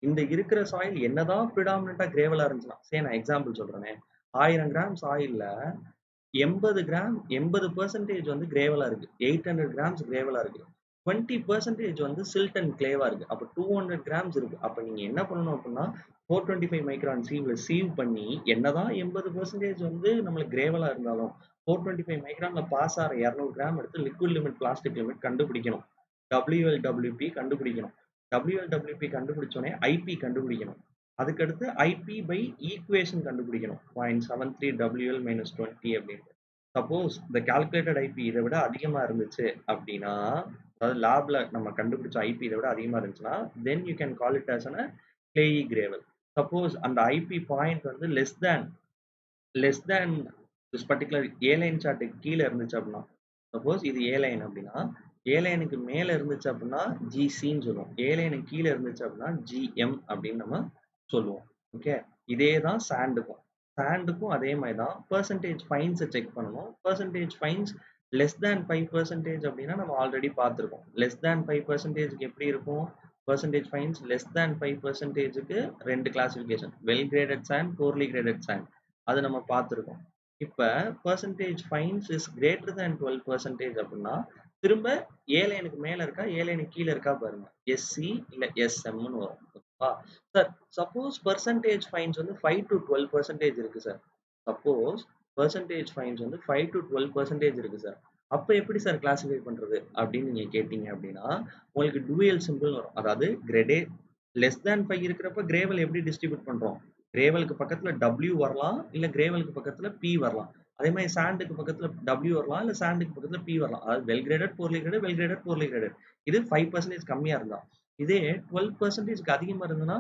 இந்த இருக்கிற சாயில் என்னதான் ப்ரிடாமினண்டா கிரேவலா இருந்துச்சுன்னா நான் எக்ஸாம்பிள் சொல்றேனே 1000 கிராம் சாயில்ல 80% வந்து கிரேவலா இருக்கு, 800 கிராம்ஸ் கிரேவலா இருக்கு, 20% வந்து சில்ட் அண்ட் கிளேவா இருக்கு. அப்ப 200 கிராம்ஸ் இருக்கு. அப்ப நீங்க என்ன பண்ணணும் அப்படின்னா 425 மைக்ரான் சீவ்ல சீவ் பண்ணி என்னதான் 80% வந்து நம்மளுக்கு கிரேவலா இருந்தாலும் 425 மைக்ரான்ல பாஸ் ஆகிற 200 கிராம் எடுத்து லிக்விட் லிமிட் பிளாஸ்டிக் லிமிட் கண்டுபிடிக்கணும். WLWP கண்டுபிடிக்கணும். WLWP கண்டுபிடிச்சோடனே ஐபி கண்டுபிடிக்கணும். அதுக்கடுத்து ஐபி பை ஈக்குவேஷன் கண்டுபிடிக்கணும். 0.73 WL - 20 அப்படின்ட்டு. சப்போஸ் இந்த கால்குலேட்டட் ஐபி இதை விட அதிகமா இருந்துச்சு அப்படின்னா, அதாவது லேப்ல நம்ம கண்டுபிடிச்ச ஐபி இதை விட அதிகமா இருந்துச்சுன்னா then you can call it as a clayey gravel. Suppose அந்த ஐபி பாயிண்ட் வந்து less than this particular A line சார்ட்டுக்கு கீழே இருந்துச்சு அப்படின்னா, சப்போஸ் இது ஏ லைன் அப்படின்னா ஏ லைனுக்கு மேல இருந்துச்சு அப்படின்னா ஜிசின்னு சொல்லுவோம், ஏ லைனுக்கு கீழே இருந்துச்சு அப்படின்னா ஜிஎம் அப்படின்னு நம்ம சொல்லுவோம். ஓகே, இதே தான் சாண்டுக்கும் அதே மாதிரி தான் பெர்சன்டேஜ் ஃபைன்ஸை செக் பண்ணணும். பெர்சன்டேஜ் ஃபைன்ஸ் லெஸ் தேன் 5% அப்படின்னா நம்ம ஆல்ரெடி பார்த்துருக்கோம். லெஸ் தேன் 5%க்கு எப்படி இருக்கும்? பெர்சன்டேஜ் ஃபைன்ஸ் லெஸ் தேன் 5%க்கு 2 classification, well graded sand, poorly graded sand, அது நம்ம பார்த்துருக்கோம். இப்போ percentage fines is greater than 12% அப்படின்னா திரும்ப ஏ லைனுக்கு மேல இருக்கா ஏ லைனுக்கு கீழே இருக்கா பாருங்க, எஸ்சி இல்ல எஸ்எம்னு வரும். ஓகேவா சார்? சப்போஸ் பெர்சன்டேஜ் ஃபைன்ஸ் வந்து 5 to 12% இருக்கு சார். சப்போஸ் பெர்சன்டேஜ் ஃபைன்ஸ் வந்து 5 to 12% இருக்கு சார். அப்ப எப்படி சார் கிளாசிஃபை பண்றது அப்படின்னு நீங்க கேட்டீங்க அப்படின்னா உங்களுக்கு டூயல் சிம்பிள் வரும். அதாவது கிரேடே லெஸ் தேன் 5 இருக்கிறப்ப கிரேவல் எப்படி டிஸ்ட்ரிபியூட் பண்றோம்? கிரேவலுக்கு பக்கத்துல W வரலாம், இல்ல கிரேவலுக்கு பக்கத்துல P வரலாம். அதே மாதிரி சாண்டுக்கு பக்கத்துல W வரலாம், இல்ல சாண்டுக்கு பக்கத்துல P வரலாம். அதாவது well graded, poorly graded, well graded, poorly graded. இது 5% கம்மியா இருந்தா. இதே 12% அதிகமா இருந்ததுன்னா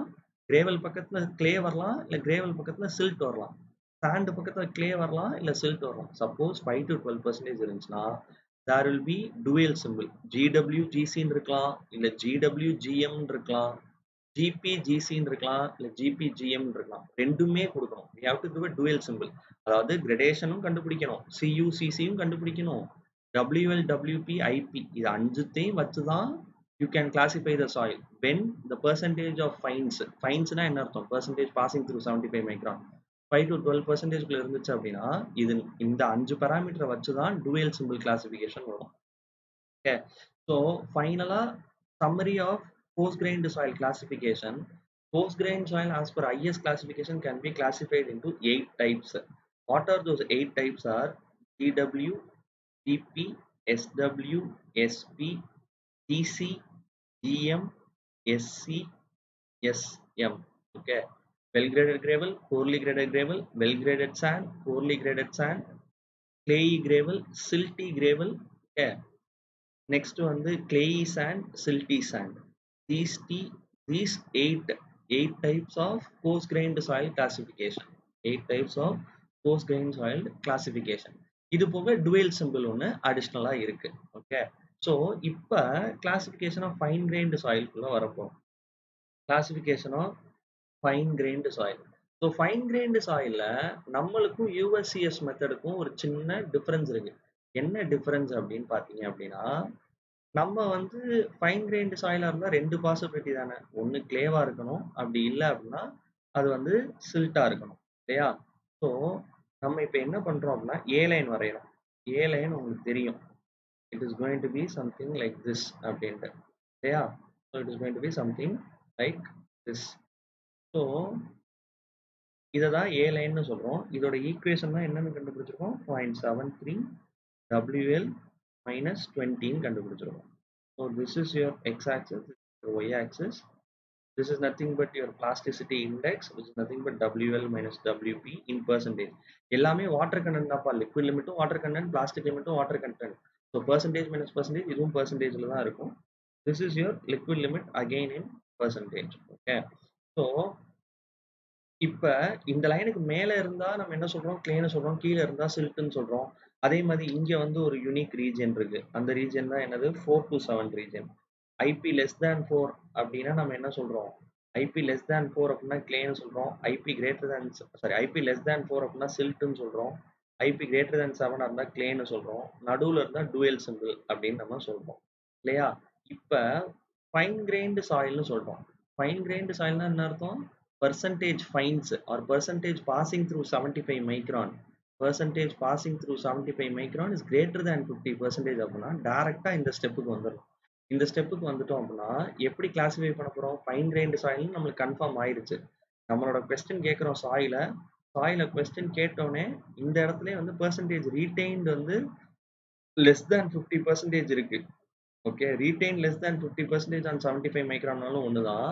கிரேவல் பக்கத்துல கிளே வரலாம், இல்ல கிரேவல் பக்கத்துல சில்ட் வரலாம். சாண்டு பக்கத்துல கிளே வரலாம், இல்ல சில்ட் வரலாம். சப்போஸ் 5 to 12% இருந்துச்சுன்னா there will be dual symbol, GWGC இருக்கலாம், இல்ல GWGM இருக்கலாம், GPGC இருக்கலாம், இல்ல GPGM இருக்கலாம். ரெண்டுமே கொடுக்கணும். we have to give a dual symbol. அதாவது கிரடேஷனும் கண்டுபிடிக்கணும், CUCCயும் கண்டுபிடிக்கணும், WLWP IP இது அஞ்சுத்தையும் வச்சுதான் you can classify the soil. when the percentage of fines னா என்ன அர்த்தம்? percentage passing through 75 micron 5 to 12% குள்ள இருந்துச்சு அப்படின்னா இது இந்த 5 பாராமீட்டரை வச்சுதான் dual symbol classification வரும். Okay, so finally summary of coarse grained soil classification. Coarse grained soil as per IS classification can be classified into 8 types. What are those 8 types are GW, GP, SW, SP, GC, GM, SC, SM. Okay, well graded gravel, poorly graded gravel, well graded sand, poorly graded sand, clayey gravel, silty gravel. Okay, next one the clayey sand, silty sand. These eight types of coarse grained soil classification. 8 types of coarse grained soil classification. இது போக dual symbol ஒன்று அடிஷ்னலா இருக்கு. Okay, so இப்போ classification of fine grained சாயில்குள்ள வரப்போம். Classification of fine grained soil. So fine grained சாயில்ல நம்மளுக்கும் யூஎஸ்சிஎஸ் மெத்தடுக்கும் ஒரு சின்ன டிஃபரன்ஸ் இருக்கு. என்ன டிஃபரன்ஸ் அப்படின்னு பார்த்தீங்க அப்படின்னா, நம்ம வந்து ஃபைன் கிரெயின்டு சாயிலா இருந்தா 2 பாசிபிலிட்டி தானே. ஒண்ணு கிளேவா இருக்கணும். அப்படி இல்ல அப்படின்னா, அது வந்து சில்ட்டா இருக்கணும். இல்லையா? ஸோ நம்ம இப்ப என்ன பண்றோம் அப்படின்னா, ஏ லைன் வரையறோம். ஏ லைன் உங்களுக்கு தெரியும். It is going to be something like this அப்படின்ட்டு. இல்லையா? So it is going to be something like this. So இதை தான் ஏ லைன்னு சொல்றோம். இதோட ஈக்குவேஷன் தான் என்னன்னு கண்டுபிடிச்சிருக்கோம்? 0.73 WL minus 20 கண்டுபிடிச்சிருக்கோம். So this is your x-axis, this is your y-axis. This is nothing but your plasticity index, which is nothing but WL minus WP in percentage. எல்லாமே water content தான்ப்பா. லிக்விட் லிமிட்டும் water content, plastic லிமிட்டும் water content. So percentage minus percentage, இதுவும் பர்சன்டேஜில் தான் இருக்கும். This is your liquid limit again in percentage. Okay. So இப்ப இந்த லைனுக்கு மேல இருந்தா நம்ம என்ன சொல்றோம்? க்ளேன்னு சொல்றோம். கீழ இருந்தா சில்ட்ன்னு சொல்றோம். அதே மாதிரி இங்க வந்து ஒரு யூனிக் ரீஜன் இருக்கு. அந்த ரீஜன் தான் என்னது? 4 to 7 region. IP less than 4 அப்படின்னா நம்ம என்ன சொல்றோம்? ஐபி லெஸ் தேன் 4 அப்படின்னா க்ளேன்னு சொல்றோம். IP greater than IP less than 4 அப்படின்னா சில்ட்ன்னு சொல்றோம். ஐபி கிரேட்டர் தேன் 7 இருந்தா க்ளேன்னு சொல்றோம். நடுவுல இருந்தா டூயல் சிம்பிள் அப்படின்னு நம்ம சொல்றோம். இல்லையா? இப்ப ஃபைன் கிரெயின்டு சாயில்னு சொல்றோம். ஃபைன் கிரெயின்டு சாயில்னா என்ன அர்த்தம்? Percentage fines or percentage passing through 75 micron, percentage passing through 75 micron is greater than 50% அப்படின்னா டைரக்டா இந்த ஸ்டெப்புக்கு வந்துடும். இந்த ஸ்டெப்புக்கு வந்துட்டோம் அப்படின்னா எப்படி கிளாசிஃபை பண்ண போறோம்? ஃபைன் கிரெயின்டு சாயில்னு நம்மளுக்கு கன்ஃபார்ம் ஆயிருச்சு. நம்மளோட கொஸ்டின் கேட்குறோம் சாயில கொஸ்டின் கேட்டோடனே இந்த இடத்துல வந்து பெர்சன்டேஜ் ரீடைன்டு வந்து லெஸ் தேன் 50% இருக்கு. Okay, retain less than 50% on 75 மைக்ரான்னாலும் ஒண்ணுதான்.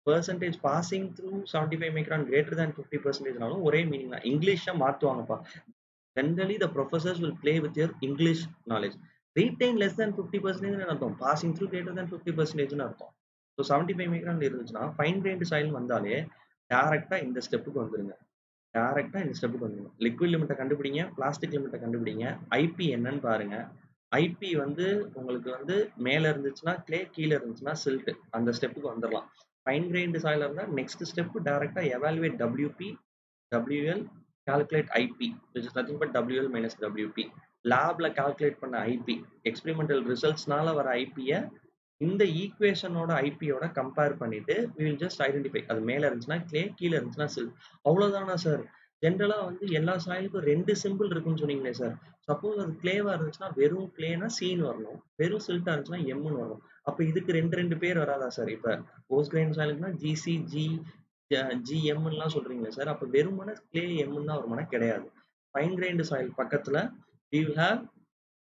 Percentage passing through 75 micron greater than 50%னாலும் ஒரே மீனிங் தான். இங்கிலீஷை மாற்றுவாங்கப்பா. Generally the professors will play with your English knowledge. Retain less than 50% அர்த்தம், பாசிங் த்ரூ கிரேட்டர் தேன் 50% அர்த்தம். ஸோ 75 மைக்ரான் இருந்துச்சுன்னா ஃபைன் கிரெயின்டு சாயில் வந்தாலே டேரக்டா இந்த ஸ்டெப்புக்கு வந்துருங்க. டேரக்டா இந்த ஸ்டெப்புக்கு வந்துருங்க. லிக்விட் லிமிட்டை கண்டுபிடிங்க, பிளாஸ்டிக் லிமிட்டை கண்டுபிடிங்க, ஐபி என்னன்னு பாருங்க. ஐபி வந்து உங்களுக்கு வந்து மேல இருந்துச்சுன்னா க்ளே, கீழே இருந்துச்சுன்னா சில்ட். அந்த ஸ்டெப்புக்கு வந்துடலாம். ஃபைன் கிரெயின்டு சாயில இருந்தா நெக்ஸ்ட் ஸ்டெப் டைரக்டா evaluate WP, WL, calculate IP, which is nothing but WL minus WP. லேப்ல கால்குலேட் பண்ண ஐபி, எக்ஸ்பெரிமெண்டல் ரிசல்ட்ஸ்னால வர ஐபியை இந்த ஈக்குவேஷனோட ஐபியோட கம்பேர் பண்ணிட்டு we will just identify. அது மேல இருந்துச்சுன்னா க்ளே, கீழே இருந்துச்சுன்னா சில்ட். அவ்வளவுதானா சார்? ஜென்ரலா வந்து எல்லா சாயிலுக்கும் 2 சிம்பிள் இருக்குன்னு சொன்னீங்களே சார். சப்போஸ் அது க்ளேவா இருந்துச்சுன்னா வெறும் க்ளேனா சீன்னு வரணும், வெறும் சில்ட்டா இருந்துச்சுன்னா எம்னு வரணும். அப்ப இதுக்கு 2 பேர் வராதா சார்? இப்ப போஸ்ட் கிரெயின் சாயிலுக்குன்னா ஜிசி, ஜிஎம்லாம் சொல்றீங்களே சார். அப்ப வெறுமனே க்ளே எம்னு தான் வருமானா? கிடையாது. ஃபைன் கிரெயின்டு சாயில் பக்கத்துல we will have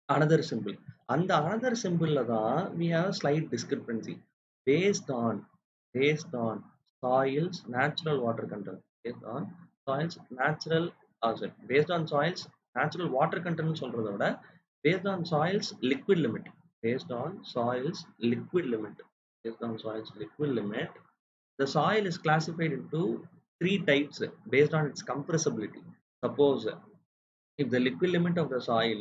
another symbol. அந்த another symbolல தான் we have a slight discrepancy based on soil's natural water content. Based on soil's natural based on soil's natural water content சொல்றதை விட based on soil's liquid limit. Based on soil's liquid limit. Based on soil's liquid limit, the soil is classified into 3 types based on its compressibility. Suppose if the liquid limit of the soil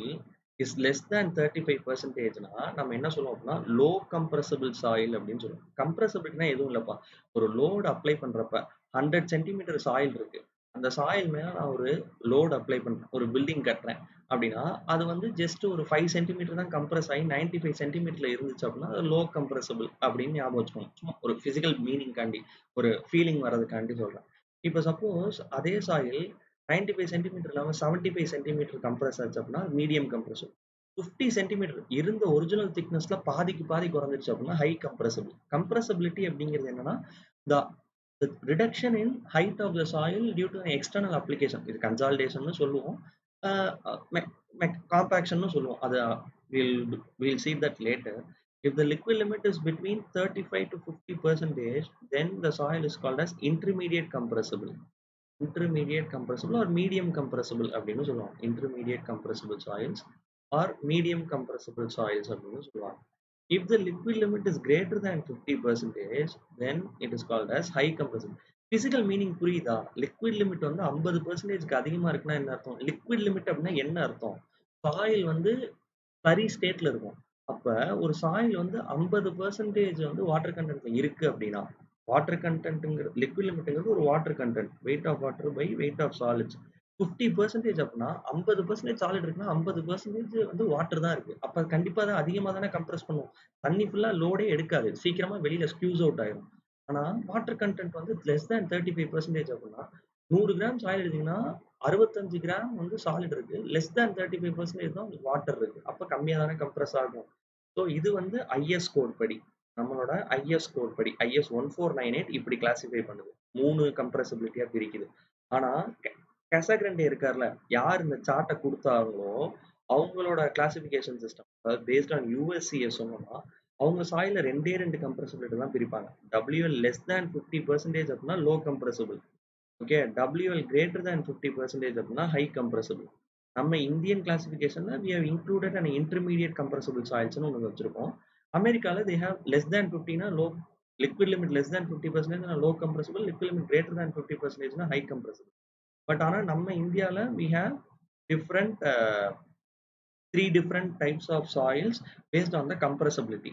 is less than 35% நம்ம என்ன சொல்லுவோம் அப்படின்னா low compressible soil அப்படின்னு சொல்லுவோம். கம்ப்ரஸபிலிட்டினா எதுவும் இல்லப்பா, ஒரு load apply பண்றப்ப 100 சென்டிமீட்டர் சாயில் இருக்கு, அந்த சாயில் மேல நான் ஒரு லோடு அப்ளை பண்றேன், ஒரு பில்டிங் கட்டுறேன் அப்படின்னா அது வந்து ஜஸ்ட் ஒரு 5 சென்டிமீட்டர் தான் கம்ப்ரஸ் ஆகி 95 சென்டிமீட்டர்ல இருந்துச்சு அப்படின்னா அது லோ கம்ப்ரஸபிள் அப்படின்னு ஞாபகம் வச்சுக்கோங்க. சும்மா ஒரு பிசிக்கல் மீனிங் காண்டி, ஒரு ஃபீலிங் வர்றதுக்காண்டி சொல்றேன். இப்போ சப்போஸ் அதே சாயில் 95 சென்டிமீட்டர் இல்லாம 75 சென்டிமீட்டர் கம்ப்ரஸ் ஆச்சு அப்படின்னா மீடியம் கம்ப்ரஸபிள். 50 சென்டிமீட்டர் இருந்த ஒரிஜினல் திக்னஸ்ல பாதிக்கு பாதி குறைஞ்சிருச்சு அப்படின்னா ஹை கம்ப்ரஸபிள். கம்ப்ரஸபிலிட்டி அப்படிங்கிறது என்னன்னா the reduction in height of the soil due to an external application. இது கன்சாலிடேஷன் சொல்லுவோம், காம்பாக்ஷன் சொல்லுவோம். அது we'll see that later. If the liquid limit is between 35 to 50%, then the soil is called as intermediate compressible. Intermediate compressible or medium compressible அப்படின்னு சொல்லுவாங்க. Intermediate compressible soils or medium compressible soils அப்படின்னு சொல்லுவாங்க. If the liquid limit is greater than 50%, then it is called as high compressible. Physical meaning புரியுதா? liquid limit வந்து 50%க்கு அதிகமா இருக்குன்னா என்ன அர்த்தம்? liquid limit அப்படின்னா என்ன அர்த்தம்? சாயில் வந்து சரி ஸ்டேட்ல இருக்கும். அப்ப ஒரு சாயில் வந்து 50% வந்து வாட்டர் கண்டென்ட்ல இருக்கு அப்படின்னா வாட்டர் கண்டென்ட்ங்கிறது லிக்விட் லிமிட்ங்கிறது ஒரு water content. Weight of water by weight of solids. 50% அப்படின்னா 50% சாலிட் இருக்குன்னா 50% வந்து வாட்டர் தான் இருக்கு. அப்ப கண்டிப்பா அது அதிகமா தானே கம்ப்ரஸ் பண்ணும். தண்ணி ஃபுல்லா லோடே எடுக்காது. சீக்கிரமா வெளியில ஸ்க்யூஸ் அவுட் ஆயிரும். ஆனா வாட்டர் கண்டென்ட் வந்து லெஸ் தேன் 35% அப்படின்னா 100 கிராம் சாயில் எடுத்தீங்கன்னா 65 கிராம் வந்து சாலிட் இருக்கு. லெஸ் தேன் 35% தான் வாட்டர் இருக்கு. அப்ப கம்மியா தானே கம்ப்ரஸ் ஆகும். ஸோ இது வந்து ஐஎஸ் கோட் படி. நம்மளோட ஐஎஸ் கோட் படி ஐஎஸ் 1498 இப்படி கிளாசிஃபை பண்ணுது. 3 கம்ப்ரசிபிலிட்டியா பிரிக்குது. ஆனா கெசகிரண்டே இருக்கார்ல, யார் இந்த சார்ட்ட குடுத்தாங்களோ, அவங்களோட கிளாசிஃபிகேஷன் சிஸ்டம் அதாவது பேஸ்ட் ஆன் யுஎஸ்சிஎஸ் சொன்னோம்னா, அவங்க சாயில்ல 2 கம்ப்ரசிபிலிட்டி தான் பிரிப்பாங்க. WL லெஸ் தேன் 50% அப்படின்னா low compressible. Okay. WL greater than 50% அப்படின்னா ஹை கம்ப்ரசிபிள். நம்ம இந்தியன் கிளாசிஃபிகேஷன்ல we have included and intermediate compressible சாயில்ஸ்னு ஒன்று வச்சிருக்கோம். அமெரிக்கால தே ஹேவ் லெஸ் தேன் 50னா low liquid limit less than 50% low compressible, liquid limit greater than 50% high compressible. But ஆனா நம்ம இந்தியால we have different 3 different types of soils based on the compressibility.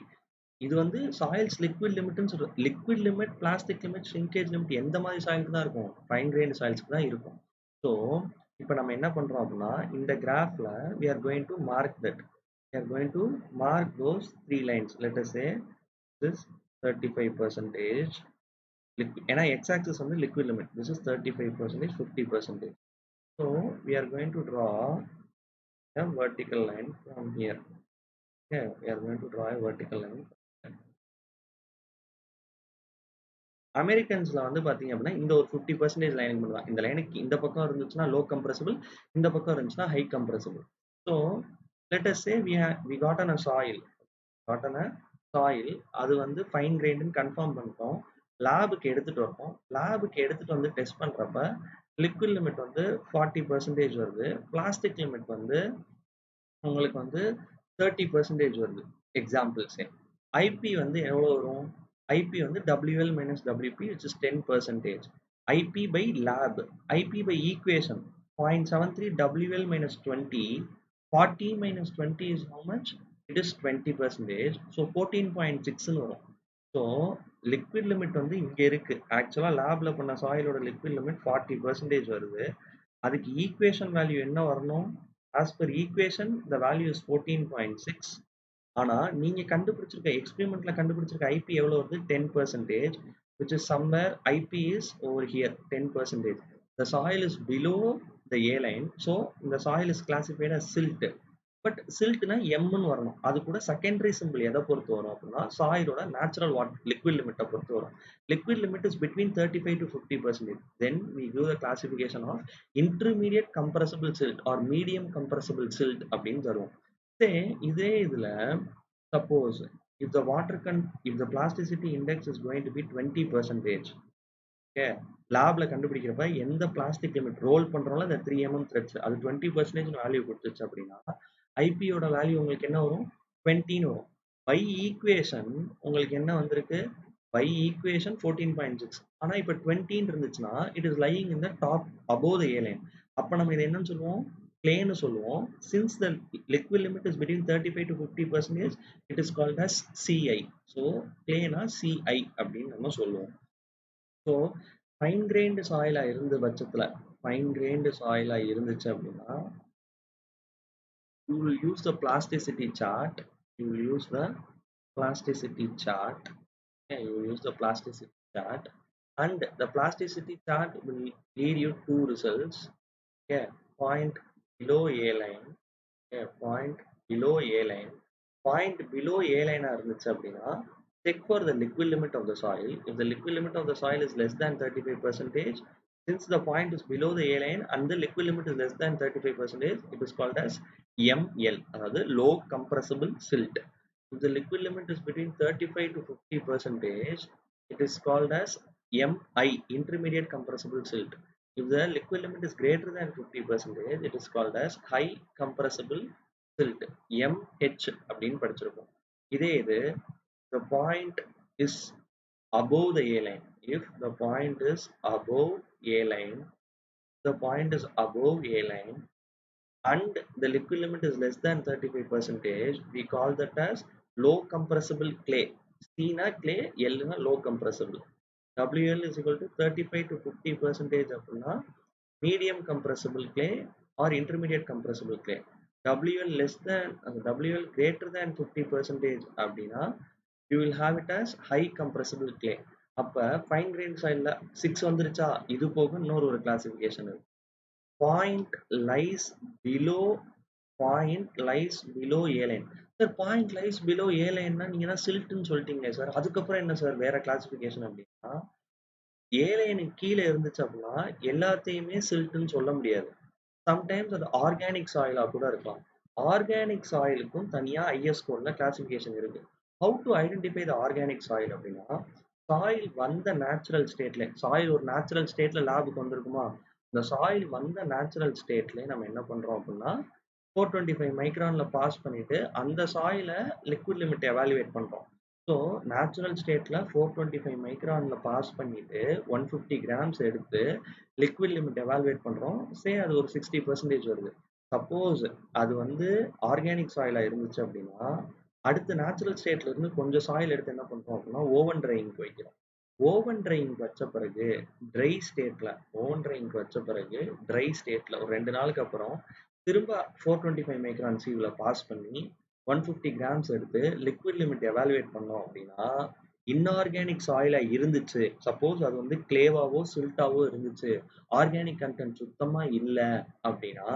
இது வந்து சாயில்ஸ் லிக்விட் லிமிட்னு சொல்றோம். Liquid limit, plastic limit, shrinkage limit எந்த மாதிரி சாயிலுக்கு தான் இருக்கும்? ஃபைன் கிரெயின் சாயில்ஸ்க்கு தான் இருக்கும். ஸோ இப்போ நம்ம என்ன பண்றோம் அப்படின்னா இந்த கிராஃப்ல we are going to mark that. We are going to mark those 3 lines. Let us say this 35%. ஏன்னா x axis வந்து liquid limit. This is 35%, 50%. So we are going to draw a vertical line from here. Okay, we are going to draw a vertical line. அமெரிக்கன்ஸ்ல வந்து பாத்தீங்க அப்படின்னா இந்த ஒரு 50% லைனுக்கு மட்டும் தான். இந்த லைனுக்கு இந்த பக்கம் இருந்துச்சுன்னா லோ கம்ப்ரசிபிள், இந்த பக்கம் இருந்துச்சுன்னா high compressible. So let us say we got on a soil, அது வந்து ஃபைன் கிரெயின்னு கன்ஃபார்ம் பண்ணிட்டோம். லேபுக்கு எடுத்துட்டு வரணும். லேபுக்கு எடுத்துட்டு வந்து டெஸ்ட் பண்றப்ப லிக்விட் லிமிட் வந்து 40% வருது. பிளாஸ்டிக் லிமிட் வந்து உங்களுக்கு வந்து 30% வருது. எக்ஸாம்பிள்ஸே. ஐபி வந்து எவ்வளோ வரும்? ஐபி வந்து WL minus WP which is 10%. IP by lab. IP by equation 0.73 WL minus 20. 40 minus 20 is how much? It is 20%. So 14.6 வரும். ஸோ லிக்விட் லிமிட் வந்து இங்க இருக்கு. ஆக்சுவலா லேப்ல பண்ண சாயிலோட லிக்விட் லிமிட் 40% வருது. அதுக்கு ஈக்குவேஷன் வேல்யூ என்ன வரணும்? as per equation the value is 14.6. ஆனா நீங்க கண்டுபிடிச்சிருக்க எக்ஸ்பெரிமெண்ட்ல கண்டுபிடிச்சிருக்க ஐபி எவ்வளவு வருது? 10%, which is somewhere IP is over here 10%. The soil is below the A line, so the soil is classified as silt. But சில்ட்னா எம்னு வரணும். அது கூட செகண்டரி சிம்பிள் எதை பொறுத்து வரும் அப்படின்னா சாயிலோட நேச்சுரல் வாட்டர் லிக்விட் லிமிட்டை பொறுத்து வரும். Liquid limit is between 35 to 50%. Then we give the classification of intermediate compressible silt or medium compressible silt அப்படின்னு தருவோம். இதே இதுல suppose if the if the plasticity index is going to be 20%, okay, லேப்ல கண்டுபிடிக்கிறப்ப எந்த plastic limit role பண்றோம்ல அந்த 3mm threads அது 20% value கொடுத்துச்சு அப்படின்னா ஐபியோட வேல்யூ உங்களுக்கு என்ன வரும்? 20ன்னு வரும். பை ஈக்குவேஷன் உங்களுக்கு என்ன வந்திருக்கு? By equation 14.6. ஆனா இப்ப 20ன்னு இருந்துச்சுன்னா it is lying in the top above the A line. அப்ப நம்ம இதை என்னன்னு சொல்லுவோம்? கிளேன்னு சொல்லுவோம். Since the liquid limit is between 35 to 50%, it is called as CI. So கிளேனா சிஐ அப்படின்னு நம்ம சொல்லுவோம். ஸோ ஃபைன் கிரெயின்டு சாயிலா இருந்த பட்சத்துல ஃபைன் கிரெயின்டு சாயிலா இருந்துச்சு அப்படின்னா you will use the plasticity chart. You will use the plasticity chart. Okay, you will use the plasticity chart, and the plasticity chart will lead you two results. Okay, point below A line. Okay, point below A line. Point below A line இருந்துச்சு அப்படின்னா check for the liquid limit of the soil. If the liquid limit of the soil is less than 35%, since the point is below the A line and the liquid limit is less than 35%, it is called as ML, அதாவது low compressible silt. If the liquid limit is between 35 to 50%, it is called as MI, intermediate compressible silt. If the liquid limit is greater than 50%, it is called as high compressible silt, MH அப்படின்னு படிச்சிருப்போம். இதே இது the point is above the A line. If the point is above A line, the point is above A line and the liquid limit is less than 35%, we call that as low compressible clay. C na clay, L na low compressible. WL is equal to 35 to 50% அப்படின்னா medium compressible clay or intermediate compressible clay. WL less than WL greater than 50% அப்படின்னா you will have it as high compressible clay. அப்ப fine grain soilல 6 வந்துருச்சா, இது போக இன்னொரு ஒரு classification இருக்கு. Point lies below A line. Sir point lies below A லைன்னா நீங்க தான் சில்ட்னு சொல்லிட்டீங்களே சார், அதுக்கப்புறம் என்ன சார் வேற கிளாசிபிகேஷன் அப்படின்னா, A லைனுக்கு கீழே இருந்துச்சு அப்படின்னா எல்லாத்தையுமே சில்ட்னு சொல்ல முடியாது. சம்டைம்ஸ் அது ஆர்கானிக் சாயிலா கூட இருக்கலாம். ஆர்கானிக் சாயிலுக்கும் தனியா ஐஎஸ் கோட்ல கிளாசிபிகேஷன் இருக்கு. How to identify the organic soil அப்படின்னா, சாயில் வந்த நேச்சுரல் ஸ்டேட்ல, சாயில் ஒரு நேச்சுரல் ஸ்டேட்ல லேபுக்கு வந்திருக்குமா, இந்த சாயில் வந்த நேச்சுரல் ஸ்டேட்ல நம்ம என்ன பண்றோம் அப்படின்னா 425 மைக்ரான்ல பாஸ் பண்ணிட்டு அந்த சாயில லிக்விட் லிமிட் எவாலுவேட் பண்றோம். ஸோ நேச்சுரல் ஸ்டேட்ல 425 மைக்ரான்ல பாஸ் பண்ணிட்டு 150 கிராம்ஸ் எடுத்து லிக்விட் லிமிட் எவாலுவேட் பண்றோம். சே அது ஒரு 60% வருது. சப்போஸ் அது வந்து ஆர்கானிக் சாயிலா இருந்துச்சு அப்படின்னா அடுத்த நேச்சுரல் ஸ்டேட்ல இருந்து கொஞ்சம் சாயில் எடுத்து என்ன பண்றோம் அப்படின்னா ஓவன் ட்ரையிங்க்கு வைக்கிறோம். ஓவன் ட்ரையிங்க்கு வச்ச பிறகு ட்ரை ஸ்டேட்ல ஓவன் ட்ரையிங்க்கு வச்ச பிறகு ட்ரை ஸ்டேட்ல ஒரு 2 நாளுக்கு அப்புறம் திரும்ப 425 மைக்ரான் சீவ்ல பாஸ் பண்ணி 150 கிராம்ஸ் எடுத்து லிக்விட் லிமிட் எவாலுவேட் பண்ணோம் அப்படின்னா இன்ஆர்கானிக் சாயிலா இருந்துச்சு, சப்போஸ் அது வந்து கிளேவாவோ சில்ட்டாவோ இருந்துச்சு, ஆர்கானிக் கண்டென்ட் சுத்தமா இல்லை அப்படின்னா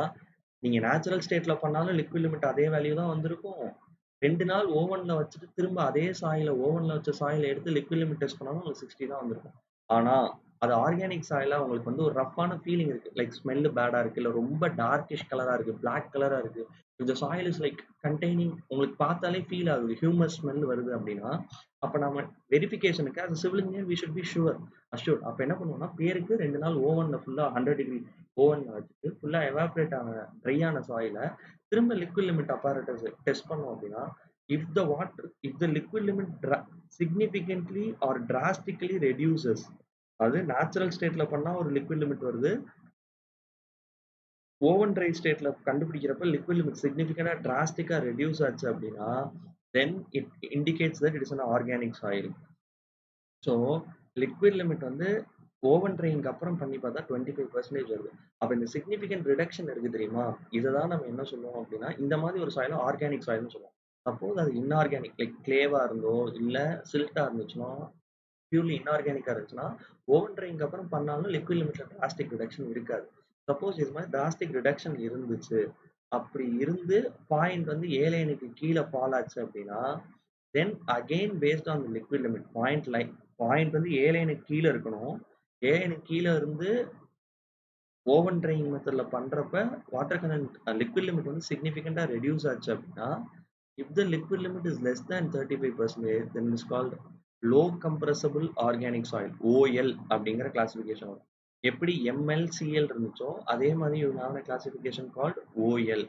நீங்க நேச்சுரல் ஸ்டேட்ல பண்ணாலும் லிக்விட் லிமிட் அதே வேல்யூ தான் வந்திருக்கும். 2 நாள் ஓவன்ல வச்சுட்டு திரும்ப அதே சாயில ஓவன்ல வச்ச சாயில எடுத்து லிக்விட் லிமிட் டெஸ்ட் பண்ணாலும் உங்களுக்கு 60 தான் வந்திருக்கும். ஆனா அது ஆர்கானிக் சாயிலா உங்களுக்கு வந்து ஒரு ரஃப்பான ஃபீலிங் இருக்கு. லைக் ஸ்மெல் பேடா இருக்கு, இல்ல ரொம்ப டார்க்கிஷ் கலரா இருக்கு, பிளாக் கலரா இருக்கு. இந்த சாயில் இஸ் லைக் கண்டெய்னிங், உங்களுக்கு பார்த்தாலே ஃபீல் ஆகுது ஹியூமஸ் ஸ்மெல் வருது அப்படின்னா அப்ப நம்ம வெரிஃபிகேஷனுக்கு அது civil engineer we should be assured. அப்ப என்ன பண்ணுவோம்னா பேருக்கு 2 நாள் ஓவன்ல ஃபுல்லா 100 டிகிரி ஓவன்ல வச்சுட்டு ஃபுல்லா எவாப்ரேட் ஆன ட்ரையான சாயில திரும்ப லிக்விட் லிமிட் அப்பாரட்டஸ் டெஸ்ட் பண்ணோம் அப்படின்னா if the liquid limit significantly or drastically reduces, அது நேச்சுரல் ஸ்டேட்ல பண்ணா ஒரு லிக்விட் லிமிட் வருது, ஓவன் ட்ரை ஸ்டேட்ல கண்டுபிடிக்கிறப்ப லிக்விட் லிமிட் சிக்னிஃபிகண்டா டிராஸ்டிக்கா ரெடியூஸ் ஆச்சு அப்படின்னா then it indicates that it is an organic soil. So liquid limit வந்து ஓவன் ட்ரையிங்க்கு அப்புறம் பண்ணி பார்த்தா 25% வருது. அப்ப இந்த சிக்னிஃபிகண்ட் ரிடக்ஷன் இருக்கு தெரியுமா, இதை தான் நம்ம என்ன சொல்லுவோம் அப்படின்னா இந்த மாதிரி ஒரு சாயில ஆர்கானிக் சாயில்னு சொல்லுவோம். சப்போஸ் அது இன்ஆர்கானிக் லைக் கிளேவா இருந்தோ இல்ல சில்ட்டா இருந்துச்சுன்னா பியூர்லி இன்ஆர்கானிக்கா இருந்துச்சுன்னா ஓவன் ட்ரையிங்க்கு அப்புறம் பண்ணாலும் லிக்விட் லிமிட்ல டிராஸ்டிக் ரிடக்ஷன் இருக்காது. சப்போஸ் இது மாதிரி டிராஸ்டிக் ரிடக்ஷன் இருந்துச்சு, அப்படி இருந்து பாயிண்ட் வந்து A லைனுக்கு கீழே ஃபால் ஆச்சு அப்படின்னா then again based on liquid limit point வந்து A லைனுக்கு கீழே இருக்கணும். A லைனுக்கு கீழே இருந்து ஓவன் ட்ரையிங் மெத்தட்ல பண்றப்ப வாட்டர் கண்டென்ட் லிக்விட் லிமிட் வந்து சிக்னிஃபிகண்டா ரெடியூஸ் ஆச்சு அப்படின்னா if the liquid limit is less than 35%, then it is called low compressible organic soil, OL அப்படிங்கிற கிளாசிபிகேஷன் வரும். எப்படி MLCL இருந்துச்சோ அதே மாதிரி you have a classification called OL.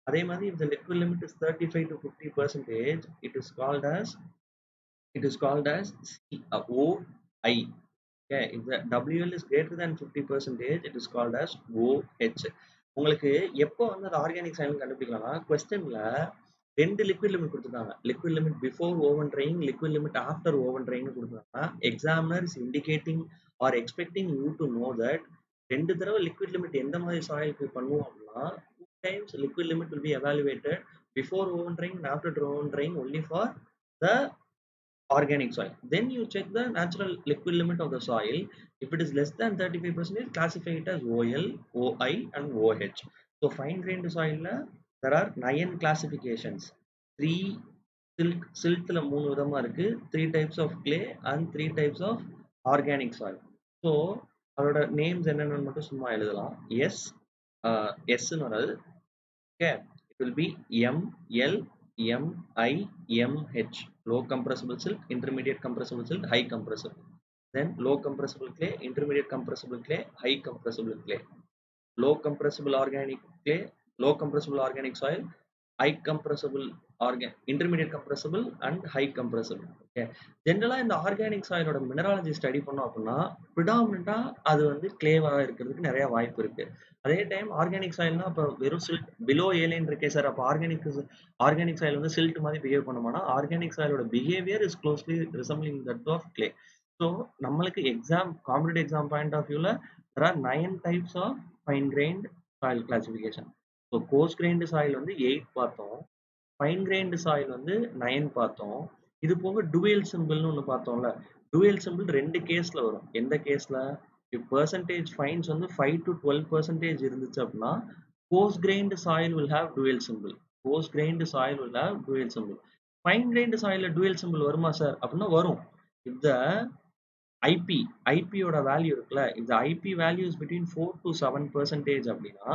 அதே மாதிரி if the liquid limit is 35 to 50%, it is called as OI. Okay, if the WL is greater than 50%, it is called as OH. உங்களுக்கு எப்போ வந்து அது ஆர்கானிக் சாயில் கண்டுபிடிக்கலாம்னா கொஸ்டின்ல 2 liquid limit கொடுத்துருக்காங்க. Liquid limit before oven drying, liquid limit after oven drying கொடுத்துருக்காங்க. Examiner is indicating or expecting you to know that 2 தடவை liquid limit எந்த மாதிரி சாயிலுக்கு பண்ணுவோம் அப்படின்னா 2 times liquid limit will be evaluated before oven drying and after oven drying only for the organic soil. Then you check the natural liquid limit of the soil. If it is less than 35%, classify it as OL, OI and OH. So fine grained soil there are 9 classifications. 3 siltல 3 விதமா இருக்கு, 3 types of clay and 3 types of organic soil. So அதோட names என்னன்னு மட்டும் சும்மா எழுதலாம். S ன்னு வராது. Okay, it will be ML MIMH, low compressible silt, intermediate compressible silt, high compressible. Then low compressible clay, intermediate compressible clay, high compressible clay. Low compressible organic clay, low compressible organic soil, high compressible intermediate compressible and high compressible. Okay, ஜெனரலா இந்த organic சாயிலோட mineralogy study பண்ணோம் அப்படின்னா ப்ரிடாமினண்டா அது வந்து கிளேவா இருக்கிறதுக்கு நிறைய வாய்ப்பு இருக்கு. அதே டைம் ஆர்கானிக் சாயில்னா அப்ப வெறும் சில்ட் பிலோ ஏலைன் இருக்கே சார், அப்ப ஆர்கானிக் சாயில் வந்து சில்ட் மாதிரி பிஹேவ் பண்ணுமானா ஆர்கானிக் சாயிலோட behaviour is closely resembling that of clay. So நம்மளுக்கு காம்படிட்டிவ் எக்ஸாம் பாயிண்ட் ஆஃப் வியூல there are 9 types of fine grained soil classification. So coarse grained soil வந்து 8 பார்த்தோம், fine grained soil வந்து 9 பார்த்தோம். இது போக dual symbol ஒன்று பார்த்தோம்ல, dual symbol ரெண்டு கேஸ்ல வரும். எந்த கேஸ்ல? if percentage fines வந்து 5 to 12% இருந்துச்சு அப்படின்னா coarse grained soil will have dual symbol. coarse grained soil will have dual symbol. fine grained soil dual symbol வருமா சார் அப்படின்னா வரும். if the IP ஓட வேல்யூ இருக்குல்ல, இந்த IP value is between 4 to 7% அப்படின்னா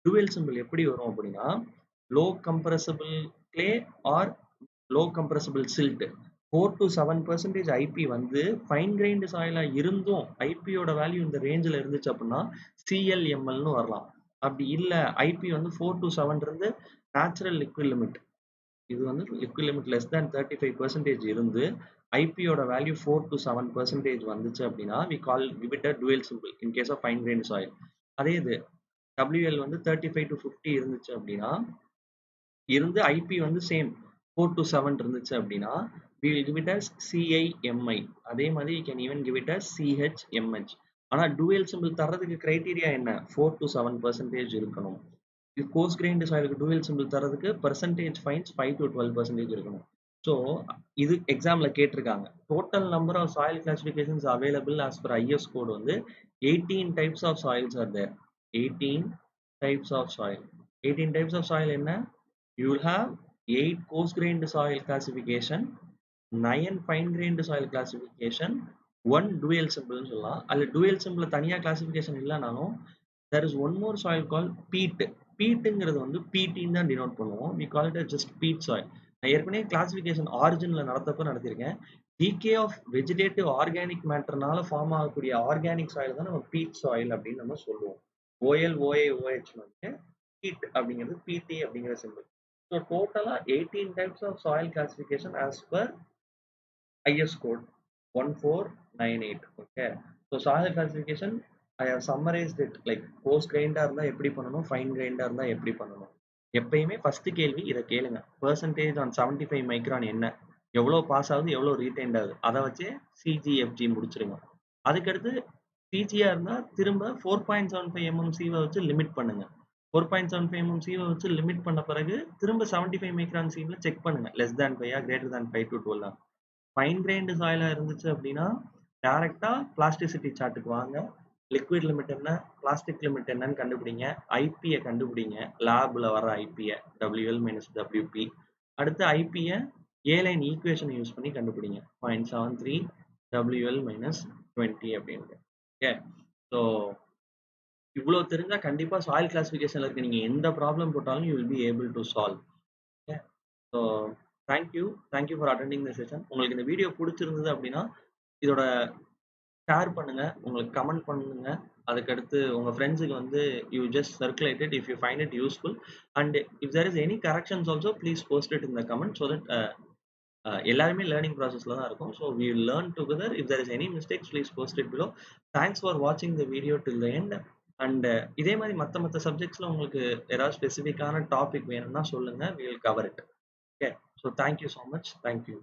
dual symbol எப்படி வரும் அப்படின்னா low compressible clay or low compressible silt 4 to 7% IP வந்து fine grained soil இருந்தும் IP ஓட வேல்யூ இந்த ரேஞ்சில் இருந்துச்சு அப்படின்னா CLMLன்னு வரலாம். அப்படி இல்லை IP வந்து 4 to 7 இருந்து நேச்சுரல் லிக்விட் லிமிட், இது வந்து லிக்விட் லிமிட் less than 35% இருந்து IP ஓட வேல்யூ 4 to 7% வந்துச்சு அப்படின்னா we give it a dual symbol in case of fine grained soil. அதே இது WL வந்து 35 to 50 இருந்துச்சு அப்படின்னா இருந்து IP வந்து சேம் 4 to 7 இருந்துச்சு அப்படின்னா we will give it as CIMI. அதே மாதிரி you can even give it as CHMH. ஆனா dual symbol தரதுக்கு கிரைட்டீரியா என்ன? 4 to 7% இருக்கணும். coarse grained soilக்கு dual symbol தரதுக்கு percentage fines 5 to 12% இருக்கணும். ஸோ இது எக்ஸாம்ல கேட்டிருக்காங்க. Total number of soil classifications available as per IS code வந்து 18 types of soils are there. 18 types of soil. 18 types of soil என்ன? You will have 8 coarse grained soil classification, 9 fine grained soil classification, 1 dual symbol னு சொல்லலாம். அதுல dual symbol தனியா classification இல்லைனாலும் there is one more soil called peat. peatங்கிறது வந்து PT தான் denote பண்ணுவோம். we call it as just peat soil. நான் ஏற்கனவே கிளாசிஃபிகேஷன் ஆரிஜின்ல நடத்திருக்கேன். டிகே ஆஃப் வெஜிடேட்டிவ் ஆர்கானிக் மேட்டர்னால ஃபார்ம் ஆகக்கூடிய ஆர்கானிக் சாயில் தான் நம்ம பீட் சாயில் அப்படின்னு நம்ம சொல்லுவோம். OLOAOH வந்து பீட் அப்படிங்கிறது PT அப்படிங்கிற சிம்பிள். ஸோ டோட்டலா 18 types of soil classification as per IS code 1498. Okay, so soil classification I have summarized it like coarse grained இருந்தா எப்படி பண்ணணும், fine grained இருந்தா எப்படி பண்ணணும். எப்பயுமே ஃபர்ஸ்ட் கேள்வி இதை கேளுங்க, percentage on 75 மைக்ரான் என்ன, எவ்வளோ பாஸ் ஆகுது, எவ்வளோ ரீடைன்ட் ஆகுது, அதை வச்சு CGFG முடிச்சிருங்க. அதுக்கடுத்து CGயா இருந்தா திரும்ப 4.75 mm சீவை வச்சு லிமிட் பண்ணுங்க. 4.75 mm சீவை வச்சு லிமிட் பண்ண பிறகு திரும்ப 75 மைக்ரான் சீவ்ல செக் பண்ணுங்க, less than 5 greater than 5 to 12. Fine grained சாயிலா இருந்துச்சு அப்படின்னா டைரக்டா பிளாஸ்டிசிட்டி சார்ட்டுக்கு வாங்க, லிக்விட் லிமிட் என்ன, பிளாஸ்டிக் லிமிட் என்னன்னு கண்டுபிடிங்க, ஐபியை கண்டுபிடிங்க, லேப்ல வர ஐபியை WL - WP. அடுத்து ஐபியை ஏலைன் ஈக்குவேஷன் யூஸ் பண்ணி கண்டுபிடிங்க, 0.73 WL - 20 அப்படின்ட்டு. ஓகே, ஸோ இவ்வளோ தெரிஞ்சா கண்டிப்பா சாயில் கிளாசிஃபிகேஷன்ல இருக்க நீங்க எந்த ப்ராப்ளம் போட்டாலும் you will be able to solve. Okay, so thank you for attending the session. உங்களுக்கு இந்த வீடியோ பிடிச்சிருந்தது அப்படின்னா இதோட ஷேர் பண்ணுங்க, உங்களுக்கு கமெண்ட் பண்ணுங்க. அதுக்கடுத்து உங்க ஃப்ரெண்ட்ஸுக்கு வந்து you just circulate it if you find it useful. And if there is any corrections also please post it in the comment so that எல்லாருமே லேர்னிங் ப்ராசஸ்ல தான் இருக்கும். So we learn together. If there is any mistakes please post it below. Thanks for வாட்சிங் the video till the end. And இதே மாதிரி மற்ற சப்ஜெக்ட்ஸ்ல உங்களுக்கு ஏதாவது ஸ்பெசிஃபிக்கான டாபிக் வேணும்னா சொல்லுங்க, we will cover it. Okay, so thank you so much. Thank you.